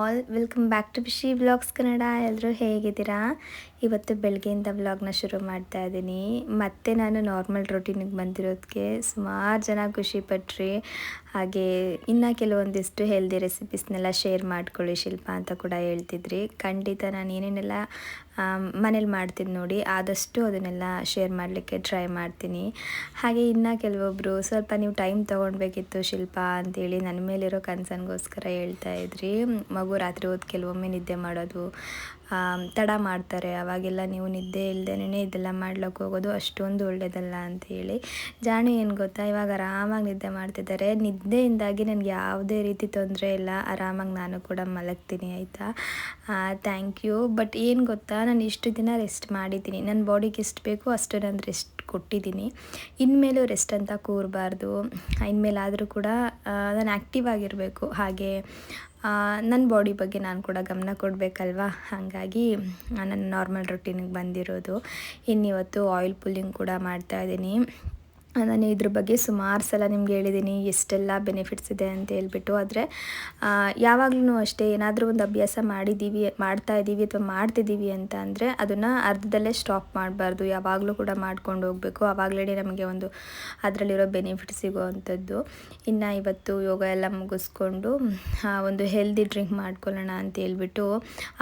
All, welcome back to ಖುಷಿ vlogs Kannada. ಎಲ್ಲರೂ ಹೇಗಿದ್ದೀರಾ? ಇವತ್ತು ಬೆಳಗ್ಗೆಯಿಂದ ವ್ಲಾಗ್ನ ಶುರು ಮಾಡ್ತಾ ಇದ್ದೀನಿ. ಮತ್ತೆ ನಾನು ನಾರ್ಮಲ್ ರೊಟೀನಿಗೆ ಬಂದಿರೋದಕ್ಕೆ ಸುಮಾರು ಜನ ಖುಷಿಪಟ್ರಿ. ಹಾಗೆ ಇನ್ನು ಕೆಲವೊಂದಿಷ್ಟು ಹೆಲ್ದಿ ರೆಸಿಪೀಸ್ನೆಲ್ಲ ಶೇರ್ ಮಾಡ್ಕೊಳ್ಳಿ ಶಿಲ್ಪ ಅಂತ ಕೂಡ ಹೇಳ್ತಿದ್ರಿ. ಖಂಡಿತ ನಾನು ಏನೇನೆಲ್ಲ ಮನೇಲಿ ಮಾಡ್ತೀನಿ ನೋಡಿ, ಆದಷ್ಟು ಅದನ್ನೆಲ್ಲ ಶೇರ್ ಮಾಡಲಿಕ್ಕೆ ಟ್ರೈ ಮಾಡ್ತೀನಿ. ಹಾಗೆ ಇನ್ನು ಕೆಲವೊಬ್ಬರು ಸ್ವಲ್ಪ ನೀವು ಟೈಮ್ ತೊಗೊಳ್ಬೇಕಿತ್ತು ಶಿಲ್ಪ ಅಂತೇಳಿ ನನ್ನ ಮೇಲಿರೋ ಕನ್ಸನ್ಗೋಸ್ಕರ ಹೇಳ್ತಾ ಇದ್ರಿ. ಮಗು ರಾತ್ರಿ ಹೊತ್ತು ಕೆಲವೊಮ್ಮೆ ನಿದ್ದೆ ಮಾಡೋದು ತಡ ಮಾಡ್ತಾರೆ, ಅವಾಗೆಲ್ಲ ನೀವು ನಿದ್ದೆ ಇಲ್ಲದೇ ಇದೆಲ್ಲ ಮಾಡ್ಲಿಕ್ಕೆ ಹೋಗೋದು ಅಷ್ಟೊಂದು ಒಳ್ಳೆಯದಲ್ಲ ಅಂಥೇಳಿ. ಜಾಣಿ ಏನು ಗೊತ್ತಾ, ಇವಾಗ ಆರಾಮಾಗಿ ನಿದ್ದೆ ಮಾಡ್ತಿದ್ದಾರೆ. ನಿದ್ದೆಯಿಂದಾಗಿ ನನಗೆ ಯಾವುದೇ ರೀತಿ ತೊಂದರೆ ಇಲ್ಲ, ಆರಾಮಾಗಿ ನಾನು ಕೂಡ ಮಲಗ್ತೀನಿ ಆಯಿತಾ. Thank you. ಬಟ್ ಏನು ಗೊತ್ತಾ, ನಾನು ಇಷ್ಟು ದಿನ ರೆಸ್ಟ್ ಮಾಡಿದ್ದೀನಿ, ನನ್ನ ಬಾಡಿಗೆ ಎಷ್ಟು ಬೇಕೋ ಅಷ್ಟು ನಾನು ರೆಸ್ಟ್ ಕೊಟ್ಟಿದ್ದೀನಿ. ಇನ್ಮೇಲೂ ರೆಸ್ಟ್ ಅಂತ ಕೂರಬಾರ್ದು. ಇನ್ಮೇಲಾದರೂ ಕೂಡ ನಾನು ಆ್ಯಕ್ಟಿವ್ ಆಗಿರಬೇಕು. ಹಾಗೆ ನನ್ನ ಬಾಡಿ ಬಗ್ಗೆ ನಾನು ಕೂಡ ಗಮನ ಕೊಡಬೇಕಲ್ವ. ಹಾಗಾಗಿ ನನ್ನ ನಾರ್ಮಲ್ ರೊಟೀನಿಗೆ ಬಂದಿರೋದು. ಇನ್ನಿವತ್ತು ಆಯಿಲ್ ಪುಲ್ಲಿಂಗ್ ಕೂಡ ಮಾಡ್ತಾಯಿದ್ದೀನಿ. ನಾನು ಇದ್ರ ಬಗ್ಗೆ ಸುಮಾರು ಸಲ ನಿಮ್ಗೆ ಹೇಳಿದ್ದೀನಿ ಎಷ್ಟೆಲ್ಲ ಬೆನಿಫಿಟ್ಸ್ ಇದೆ ಅಂತ ಹೇಳ್ಬಿಟ್ಟು. ಆದರೆ ಯಾವಾಗಲೂ ಅಷ್ಟೇ, ಏನಾದರೂ ಒಂದು ಅಭ್ಯಾಸ ಮಾಡ್ತಾಯಿದ್ದೀವಿ ಅಥವಾ ಮಾಡ್ತಿದ್ದೀವಿ ಅಂತ ಅಂದರೆ ಅದನ್ನು ಅರ್ಧದಲ್ಲೇ ಸ್ಟಾಪ್ ಮಾಡಬಾರ್ದು. ಯಾವಾಗಲೂ ಕೂಡ ಮಾಡ್ಕೊಂಡು ಹೋಗಬೇಕು. ಆವಾಗಲೇ ನಮಗೆ ಒಂದು ಅದರಲ್ಲಿರೋ ಬೆನಿಫಿಟ್ ಸಿಗೋವಂಥದ್ದು. ಇನ್ನು ಇವತ್ತು ಯೋಗ ಎಲ್ಲ ಮುಗಿಸ್ಕೊಂಡು ಒಂದು ಹೆಲ್ದಿ ಡ್ರಿಂಕ್ ಮಾಡ್ಕೊಳ್ಳೋಣ ಅಂತ ಹೇಳ್ಬಿಟ್ಟು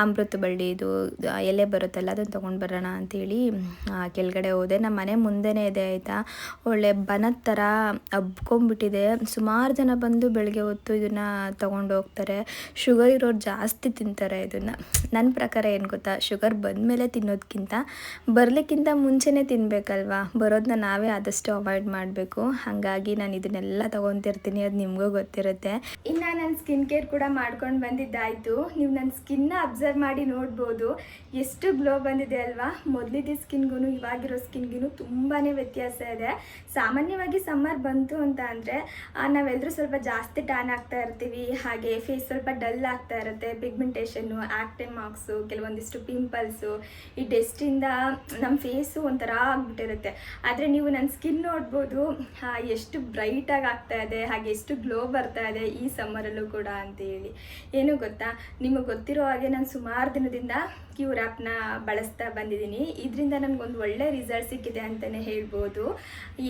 ಅಮೃತ ಬಳ್ಳಿದು ಎಲೆ ಬರುತ್ತಲ್ಲ ಅದನ್ನು ತೊಗೊಂಡು ಬರೋಣ ಅಂಥೇಳಿ ಕೆಳಗಡೆ ಹೋದೆ. ನಮ್ಮ ಮನೆ ಮುಂದೆನೇ ಇದೆ ಆಯಿತಾ. ಒಳ್ಳೆ ಬನದ ಥರ ಹಬ್ಕೊಂಡ್ಬಿಟ್ಟಿದೆ. ಸುಮಾರು ಜನ ಬಂದು ಬೆಳಗ್ಗೆ ಹೊತ್ತು ಇದನ್ನು ತೊಗೊಂಡು ಹೋಗ್ತಾರೆ. ಶುಗರ್ ಇರೋರು ಜಾಸ್ತಿ ತಿಂತಾರೆ ಇದನ್ನು. ನನ್ನ ಪ್ರಕಾರ ಏನು ಗೊತ್ತಾ, ಶುಗರ್ ಬಂದಮೇಲೆ ತಿನ್ನೋದಕ್ಕಿಂತ ಬರಲಿಕ್ಕಿಂತ ಮುಂಚೆನೇ ತಿನ್ನಬೇಕಲ್ವಾ. ಬರೋದನ್ನ ನಾವೇ ಆದಷ್ಟು ಅವಾಯ್ಡ್ ಮಾಡಬೇಕು. ಹಾಗಾಗಿ ನಾನು ಇದನ್ನೆಲ್ಲ ತೊಗೊತಿರ್ತೀನಿ, ಅದು ನಿಮಗೂ ಗೊತ್ತಿರುತ್ತೆ. ಇನ್ನು ನಾನು ಸ್ಕಿನ್ ಕೇರ್ ಕೂಡ ಮಾಡ್ಕೊಂಡು ಬಂದಿದ್ದಾಯಿತು. ನೀವು ನನ್ನ ಸ್ಕಿನ್ನ ಅಬ್ಸರ್ವ್ ಮಾಡಿ ನೋಡ್ಬೋದು ಎಷ್ಟು ಗ್ಲೋ ಬಂದಿದೆ ಅಲ್ವಾ. ಮೊದಲಿದ್ದ ಸ್ಕಿನ್ಗೂ ಇವಾಗಿರೋ ಸ್ಕಿನ್ಗೂ ತುಂಬಾ ವ್ಯತ್ಯಾಸ ಇದೆ. ಸಾಮಾನ್ಯವಾಗಿ ಸಮ್ಮರ್ ಬಂತು ಅಂತ ಅಂದರೆ ನಾವೆಲ್ಲರೂ ಸ್ವಲ್ಪ ಜಾಸ್ತಿ ಟ್ಯಾನ್ ಆಗ್ತಾ ಇರ್ತೀವಿ. ಹಾಗೆ ಫೇಸ್ ಸ್ವಲ್ಪ ಡಲ್ ಆಗ್ತಾ ಇರುತ್ತೆ. ಪಿಗ್ಮೆಂಟೇಷನ್ನು, ಆಕ್ನೆ ಮಾರ್ಕ್ಸು, ಕೆಲವೊಂದಿಷ್ಟು ಪಿಂಪಲ್ಸು, ಈ ಡಸ್ಟಿಂದ ನಮ್ಮ ಫೇಸು ಒಂಥರ ಆಗಿಬಿಟ್ಟಿರುತ್ತೆ. ಆದರೆ ನೀವು ನನ್ನ ಸ್ಕಿನ್ ನೋಡ್ಬೋದು ಎಷ್ಟು ಬ್ರೈಟಾಗಿ ಆಗ್ತಾ ಇದೆ, ಹಾಗೆ ಎಷ್ಟು ಗ್ಲೋ ಬರ್ತಾ ಇದೆ ಈ ಸಮ್ಮರಲ್ಲೂ ಕೂಡ ಅಂತೇಳಿ. ಏನು ಗೊತ್ತಾ, ನಿಮಗೆ ಗೊತ್ತಿರೋ ಹಾಗೆ ನಾನು ಸುಮಾರು ದಿನದಿಂದ ಕ್ಯೂರ್ ಆ್ಯಪ್ನ ಬಳಸ್ತಾ ಬಂದಿದ್ದೀನಿ. ಇದರಿಂದ ನನಗೊಂದು ಒಳ್ಳೆ ರಿಸಲ್ಟ್ ಸಿಕ್ಕಿದೆ ಅಂತಲೇ ಹೇಳ್ಬೋದು.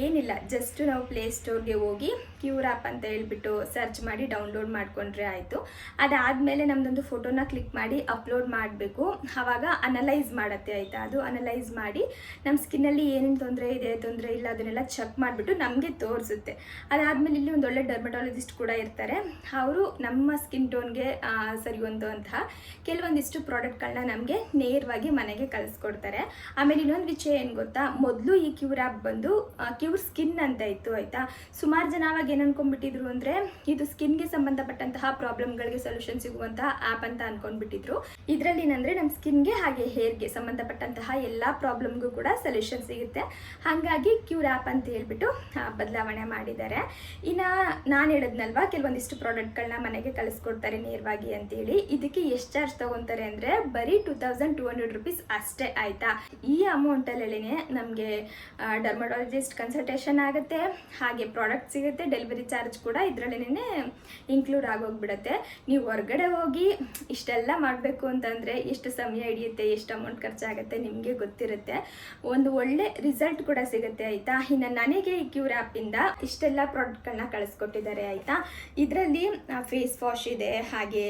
ಏನಿಲ್ಲ, ಜಸ್ಟ್ ನಾವು ಪ್ಲೇಸ್ಟೋರ್ಗೆ ಹೋಗಿ ಕ್ಯೂರ್ ಆ್ಯಪ್ ಅಂತ ಹೇಳ್ಬಿಟ್ಟು ಸರ್ಚ್ ಮಾಡಿ ಡೌನ್ಲೋಡ್ ಮಾಡಿಕೊಂಡ್ರೆ ಆಯಿತು. ಅದಾದಮೇಲೆ ನಮ್ಮದೊಂದು ಫೋಟೋನ ಕ್ಲಿಕ್ ಮಾಡಿ ಅಪ್ಲೋಡ್ ಮಾಡಬೇಕು. ಆವಾಗ ಅನಲೈಸ್ ಮಾಡುತ್ತೆ ಆಯಿತಾ. ಅದು ಅನಲೈಸ್ ಮಾಡಿ ನಮ್ಮ ಸ್ಕಿನ್ನಲ್ಲಿ ಏನೇನು ತೊಂದರೆ ಇದೆ, ತೊಂದರೆ ಇಲ್ಲ ಅದನ್ನೆಲ್ಲ ಚೆಕ್ ಮಾಡಿಬಿಟ್ಟು ನಮಗೆ ತೋರಿಸುತ್ತೆ. ಅದಾದಮೇಲೆ ಇಲ್ಲಿ ಒಂದು ಒಳ್ಳೆ ಡರ್ಮಟಾಲಜಿಸ್ಟ್ ಕೂಡ ಇರ್ತಾರೆ. ಅವರು ನಮ್ಮ ಸ್ಕಿನ್ ಟೋನ್ಗೆ ಸರಿ ಹೊಂದುವಂತಹ ಕೆಲವೊಂದಿಷ್ಟು ಪ್ರಾಡಕ್ಟ್ಗಳನ್ನ ನಮಗೆ ನೇರವಾಗಿ ಮನೆಗೆ ಕಳಿಸ್ಕೊಡ್ತಾರೆ. ಆಮೇಲೆ ಇನ್ನೊಂದು ವಿಷಯ ಏನು ಗೊತ್ತಾ, ಮೊದಲು ಈ ಕ್ಯೂರ್ ಆ್ಯಪ್ ಬಂದು ಕ್ಯೂರ್ ಸ್ಕಿನ್ ಅಂತ ಇತ್ತು ಆಯಿತಾ. ಸುಮಾರು ಜನ ಅವಾಗ ಏನು ಅನ್ಕೊಂಡ್ಬಿಟ್ಟಿದ್ರು ಅಂದರೆ ಇದು ಸ್ಕಿನ್ಗೆ ಸಂಬಂಧಪಟ್ಟಂತಹ ಪ್ರಾಬ್ಲಮ್ಗಳಿಗೆ ಸೊಲ್ಯೂಷನ್ ಸಿಗುವಂತಹ ಆ್ಯಪ್ ಅಂತ ಅನ್ಕೊಂಡ್ಬಿಟ್ಟಿದ್ರು. ಇದರಲ್ಲಿ ಏನಂದರೆ ನಮ್ಮ ಸ್ಕಿನ್ಗೆ ಹಾಗೆ ಹೇರ್ಗೆ ಸಂಬಂಧಪಟ್ಟಂತಹ ಎಲ್ಲ ಪ್ರಾಬ್ಲಮ್ಗೂ ಕೂಡ ಸೊಲ್ಯೂಷನ್ ಸಿಗುತ್ತೆ. ಹಾಗಾಗಿ ಕ್ಯೂರ್ ಆ್ಯಪ್ ಅಂತ ಹೇಳ್ಬಿಟ್ಟು ಬದಲಾವಣೆ ಮಾಡಿದ್ದಾರೆ. ಇನ್ನು ನಾನು ಹೇಳಿದ್ನಲ್ವಾ ಕೆಲವೊಂದಿಷ್ಟು ಪ್ರಾಡಕ್ಟ್ಗಳನ್ನ ಮನೆಗೆ ಕಳಿಸ್ಕೊಡ್ತಾರೆ ನೇರವಾಗಿ ಅಂತೇಳಿ. ಇದಕ್ಕೆ ಎಷ್ಟು ಚಾರ್ಜ್ ತೊಗೊತಾರೆ ಅಂದರೆ ಬರೀ 2200 ರೂಪೀಸ್ ಅಷ್ಟೇ ಆಯಿತಾ. ಈ ಅಮೌಂಟಲ್ಲೇ ನಮಗೆ ಡರ್ಮಟಾಲಜಿಸ್ಟ್ ಕನ್ಸಲ್ಟೇಷನ್ ಆಗುತ್ತೆ, ಹಾಗೆ ಪ್ರಾಡಕ್ಟ್ ಸಿಗುತ್ತೆ, ಡೆಲಿವರಿ ಚಾರ್ಜ್ ಕೂಡ ಇದರಲ್ಲೇ ಇನ್ಕ್ಲೂಡ್ ಆಗೋಗ್ಬಿಡುತ್ತೆ. ನೀವು ಹೊರಗಡೆ ಹೋಗಿ ಇಷ್ಟೆಲ್ಲ ಮಾಡಬೇಕು ಅಂತಂದರೆ ಎಷ್ಟು ಸಮಯ ಹಿಡಿಯುತ್ತೆ, ಎಷ್ಟು ಅಮೌಂಟ್ ಖರ್ಚಾಗುತ್ತೆ ನಿಮಗೆ ಗೊತ್ತಿರುತ್ತೆ. ಒಂದು ಒಳ್ಳೆ ರಿಸಲ್ಟ್ ಕೂಡ ಸಿಗುತ್ತೆ ಆಯಿತಾ. ಇನ್ನು ನನಗೆ ಈ ಕ್ಯೂರ್ ಆ್ಯಪಿಂದ ಇಷ್ಟೆಲ್ಲ ಪ್ರಾಡಕ್ಟ್ಗಳನ್ನ ಕಳಿಸ್ಕೊಟ್ಟಿದ್ದಾರೆ ಆಯಿತಾ. ಇದರಲ್ಲಿ ಫೇಸ್ ವಾಶ್ ಇದೆ, ಹಾಗೆ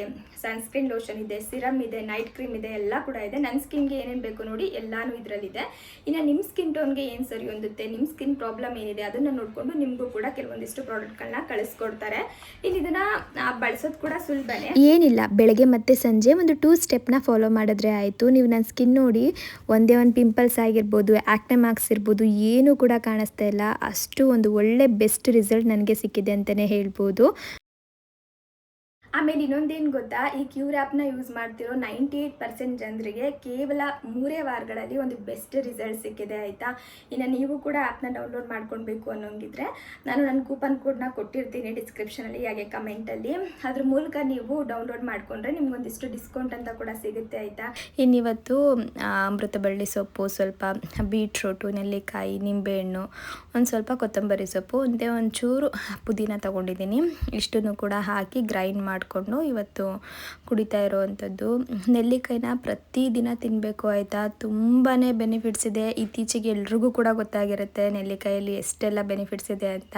ಸನ್ಸ್ಕ್ರೀನ್ ಲೋಷನ್ ಇದೆ, ಸಿರಮ್ ಇದೆ, ನೈಟ್ ಕ್ರೀಮ್ ಇದೆ, ಎಲ್ಲ ಕೂಡ ಇದೆ. ನನ್ನ ಸ್ಕಿನ್ಗೆ ಏನೇನು ಬೇಕು ನೋಡಿ ಎಲ್ಲನೂ ಇದರಲ್ಲಿದೆ. ಇನ್ನು ನಿಮ್ಮ ಸ್ಕಿನ್ ಟೋನ್ಗೆ ಏನು ಸರಿ ಹೊಂದುತ್ತೆ, ನಿಮ್ಮ ಸ್ಕಿನ್ ಪ್ರಾಬ್ಲಮ್ ಏನಿದೆ ಅದನ್ನು ನೋಡಿಕೊಂಡು ನಿಮಗೂ ಕೂಡ ಕೆಲವೊಂದಿಷ್ಟು ಪ್ರಾಡಕ್ಟ್ಗಳನ್ನ ಕಳಿಸ್ಕೊಡ್ತಾರೆ. ಇನ್ನು ಇದನ್ನು ಬಳಸೋದು ಕೂಡ ಸುಲಭನೇ, ಏನಿಲ್ಲ. ಬೆಳಗ್ಗೆ ಮತ್ತು ಸಂಜೆ ಒಂದು 2 ಸ್ಟೆಪ್ನ ಫಾಲೋ ಮಾಡಿದ್ರೆ ಆಯಿತು. ನೀವು ನನ್ನ ಸ್ಕಿನ್ ನೋಡಿ, ಒಂದೇ ಒಂದು ಪಿಂಪಲ್ಸ್ ಆಗಿರ್ಬೋದು, ಆಕ್ನೆ ಮಾರ್ಕ್ಸ್ ಇರ್ಬೋದು, ಏನೂ ಕೂಡ ಕಾಣಿಸ್ತಾ ಇಲ್ಲ. ಅಷ್ಟು ಒಂದು ಒಳ್ಳೆ ಬೆಸ್ಟ್ ರಿಸಲ್ಟ್ ನನಗೆ ಸಿಕ್ಕಿದೆ ಅಂತಲೇ ಹೇಳ್ಬೋದು. ಆಮೇಲೆ ಇನ್ನೊಂದೇನು ಗೊತ್ತಾ, ಈ ಕ್ಯೂರ್ ಆ್ಯಪ್ನ ಯೂಸ್ ಮಾಡ್ತಿರೋ 98% ಜನರಿಗೆ ಕೇವಲ 3 ವಾರಗಳಲ್ಲಿ ಒಂದು ಬೆಸ್ಟ್ ರಿಸಲ್ಟ್ ಸಿಕ್ಕಿದೆ ಆಯಿತಾ. ಇನ್ನು ನೀವು ಕೂಡ ಆ್ಯಪ್ನ ಡೌನ್ಲೋಡ್ ಮಾಡ್ಕೊಳ್ಬೇಕು ಅನ್ನೋಂಗಿದ್ರೆ ನಾನು ನನ್ನ ಕೂಪನ್ ಕೋಡ್ನ ಕೊಟ್ಟಿರ್ತೀನಿ ಡಿಸ್ಕ್ರಿಪ್ಷನಲ್ಲಿ, ಹಾಗೆ ಕಮೆಂಟಲ್ಲಿ. ಅದ್ರ ಮೂಲಕ ನೀವು ಡೌನ್ಲೋಡ್ ಮಾಡಿಕೊಂಡ್ರೆ ನಿಮ್ಗೊಂದಿಷ್ಟು ಡಿಸ್ಕೌಂಟ್ ಅಂತ ಕೂಡ ಸಿಗುತ್ತೆ ಆಯಿತಾ. ಇನ್ನಿವತ್ತು ಅಮೃತ ಬಳ್ಳಿ ಸೊಪ್ಪು, ಸ್ವಲ್ಪ ಬೀಟ್ರೂಟು, ನೆಲ್ಲಿಕಾಯಿ, ನಿಂಬೆಹಣ್ಣು, ಒಂದು ಸ್ವಲ್ಪ ಕೊತ್ತಂಬರಿ ಸೊಪ್ಪು, ಒಂದೇ ಒಂಚೂರು ಪುದೀನ ತೊಗೊಂಡಿದ್ದೀನಿ. ಇಷ್ಟನ್ನು ಕೂಡ ಹಾಕಿ ಗ್ರೈಂಡ್ ಮಾಡಿ ಮಾಡಿಕೊಂಡು ಇವತ್ತು ಕುಡಿತಾ ಇರೋವಂಥದ್ದು. ನೆಲ್ಲಿಕಾಯಿನ ಪ್ರತಿದಿನ ತಿನ್ನಬೇಕು ಆಯಿತಾ, ತುಂಬಾ ಬೆನಿಫಿಟ್ಸ್ ಇದೆ. ಇತ್ತೀಚೆಗೆ ಎಲ್ರಿಗೂ ಕೂಡ ಗೊತ್ತಾಗಿರುತ್ತೆ ನೆಲ್ಲಿಕಾಯಲ್ಲಿ ಎಷ್ಟೆಲ್ಲ ಬೆನಿಫಿಟ್ಸ್ ಇದೆ ಅಂತ.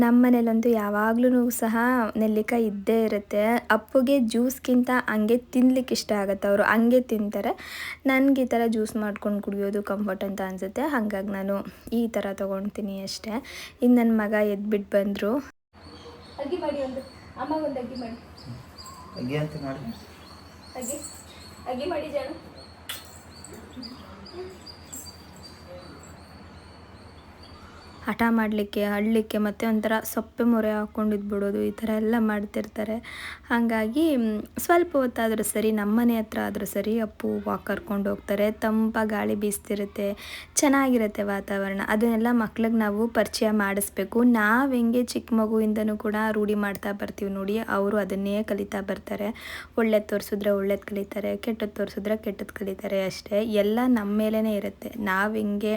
ನಮ್ಮ ಮನೇಲಂತೂ ಯಾವಾಗ್ಲೂ ಸಹ ನೆಲ್ಲಿಕಾಯಿ ಇದ್ದೇ ಇರುತ್ತೆ. ಅಪ್ಪುಗೆ ಜ್ಯೂಸ್ಗಿಂತ ಹಂಗೆ ತಿನ್ಲಿಕ್ಕೆ ಇಷ್ಟ ಆಗುತ್ತೆ, ಅವರು ಹಂಗೆ ತಿಂತಾರೆ. ನನಗೆ ಈ ಥರ ಜ್ಯೂಸ್ ಮಾಡ್ಕೊಂಡು ಕುಡಿಯೋದು ಕಂಫರ್ಟ್ ಅಂತ ಅನಿಸುತ್ತೆ, ಹಾಗಾಗಿ ನಾನು ಈ ಥರ ತೊಗೊಳ್ತೀನಿ ಅಷ್ಟೇ. ಇನ್ನು ನನ್ನ ಮಗ ಎದ್ಬಿಟ್ಟು ಬಂದರು. ಅಗ್ಗಿ ಮಾಡಿ, ಒಂದು ಅಮ್ಮಗೊಂದು ಅಗ್ಗಿ ಮಾಡಿ, ಅಗ್ಗಿ ಅಂತ ಮಾಡಿ, ಅಗ್ಗಿ ಮಾಡಿ ಜಾನು. ಹಠ ಮಾಡಲಿಕ್ಕೆ, ಅಳ್ಳಿಕ್ಕೆ, ಮತ್ತು ಒಂಥರ ಸೊಪ್ಪೆ ಮೊರೆ ಹಾಕ್ಕೊಂಡಿದ್ಬಿಡೋದು, ಈ ಥರ ಎಲ್ಲ ಮಾಡ್ತಿರ್ತಾರೆ. ಹಾಗಾಗಿ ಸ್ವಲ್ಪ ಹೊತ್ತಾದರೂ ಸರಿ, ನಮ್ಮನೆ ಹತ್ರ ಆದರೂ ಸರಿ ಅಪ್ಪು ವಾಕ್ ಕರ್ಕೊಂಡು ಹೋಗ್ತಾರೆ. ತಂಪ ಗಾಳಿ ಬೀಸ್ತಿರುತ್ತೆ, ಚೆನ್ನಾಗಿರುತ್ತೆ ವಾತಾವರಣ. ಅದನ್ನೆಲ್ಲ ಮಕ್ಳಿಗೆ ನಾವು ಪರಿಚಯ ಮಾಡಿಸ್ಬೇಕು. ನಾವು ಹೆಂಗೆ ಚಿಕ್ಕ ಮಗುವಿಂದನೂ ಕೂಡ ರೂಢಿ ಮಾಡ್ತಾ ಬರ್ತೀವಿ ನೋಡಿ, ಅವರು ಅದನ್ನೇ ಕಲಿತಾ ಬರ್ತಾರೆ. ಒಳ್ಳೇದು ತೋರಿಸಿದ್ರೆ ಒಳ್ಳೇದು ಕಲಿತಾರೆ, ಕೆಟ್ಟದ್ದು ತೋರಿಸಿದ್ರೆ ಕೆಟ್ಟದ್ದು ಕಲಿತಾರೆ ಅಷ್ಟೇ. ಎಲ್ಲ ನಮ್ಮ ಮೇಲೇ ಇರುತ್ತೆ. ನಾವು ಹೆಂಗೆ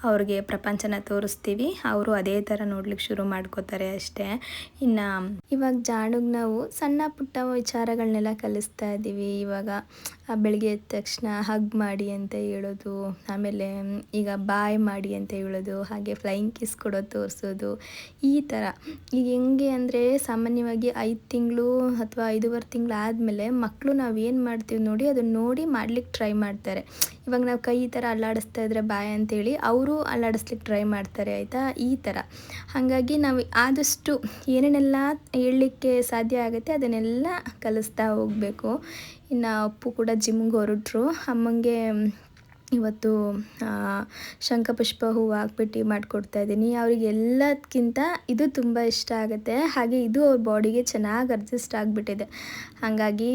ಅವ್ರಿಗೆ ಪ್ರಪಂಚನ ತೋರಿಸ್ತೀವಿ, ಅವರು ಅದೇ ಥರ ನೋಡ್ಲಿಕ್ಕೆ ಶುರು ಮಾಡ್ಕೋತಾರೆ ಅಷ್ಟೇ. ಇನ್ನು ಇವಾಗ ಜಾಡುಗೆ ನಾವು ಸಣ್ಣ ಪುಟ್ಟ ವಿಚಾರಗಳನ್ನೆಲ್ಲ ಕಲಿಸ್ತಾ ಇದ್ದೀವಿ. ಇವಾಗ ಬೆಳಗ್ಗೆ ಎದ್ದ ತಕ್ಷಣ ಹಗ್ ಮಾಡಿ ಅಂತ ಹೇಳೋದು, ಆಮೇಲೆ ಈಗ ಬಾಯ್ ಮಾಡಿ ಅಂತ ಹೇಳೋದು, ಹಾಗೆ ಫ್ಲೈಯಿಂಗ್ ಕಿಸ್ ಕೊಡೋದು ತೋರಿಸೋದು, ಈ ಥರ. ಈಗ ಹೆಂಗೆ ಅಂದರೆ ಸಾಮಾನ್ಯವಾಗಿ 5 ತಿಂಗಳು ಅಥವಾ 5.5 ತಿಂಗಳು ಆದಮೇಲೆ ಮಕ್ಕಳು ನಾವೇನು ಮಾಡ್ತೀವಿ ನೋಡಿ ಅದನ್ನು ನೋಡಿ ಮಾಡ್ಲಿಕ್ಕೆ ಟ್ರೈ ಮಾಡ್ತಾರೆ. ಇವಾಗ ನಾವು ಕೈ ಈ ಥರ ಅಲ್ಲಾಡಿಸ್ತಾ ಇದ್ರೆ ಬಾಯ್ ಅಂತೇಳಿ ಅವರು ಅಲ್ಲಾಡಿಸ್ಲಿಕ್ಕೆ ಟ್ರೈ ಮಾಡ್ತಾರೆ ಆಯಿತಾ, ಈ ಥರ. ಹಾಗಾಗಿ ನಾವು ಆದಷ್ಟು ಏನೇನೆಲ್ಲ ಹೇಳಲಿಕ್ಕೆ ಸಾಧ್ಯ ಆಗುತ್ತೆ ಅದನ್ನೆಲ್ಲ ಕಲಿಸ್ತಾ ಹೋಗಬೇಕು. ಇನ್ನು ಅಪ್ಪು ಕೂಡ ಜಿಮ್ಗೆ ಹೊರಟ್ರು. ಅಮ್ಮಂಗೆ ಇವತ್ತು ಶಂಖಪುಷ್ಪ ಹೂವು ಹಾಕ್ಬಿಟ್ಟು ಮಾಡಿಕೊಡ್ತಾ ಇದ್ದೀನಿ. ಅವ್ರಿಗೆ ಎಲ್ಲದಕ್ಕಿಂತ ಇದು ತುಂಬ ಇಷ್ಟ ಆಗುತ್ತೆ, ಹಾಗೆ ಇದು ಅವ್ರ ಬಾಡಿಗೆ ಚೆನ್ನಾಗಿ ಅಡ್ಜಸ್ಟ್ ಆಗಿಬಿಟ್ಟಿದೆ. ಹಾಗಾಗಿ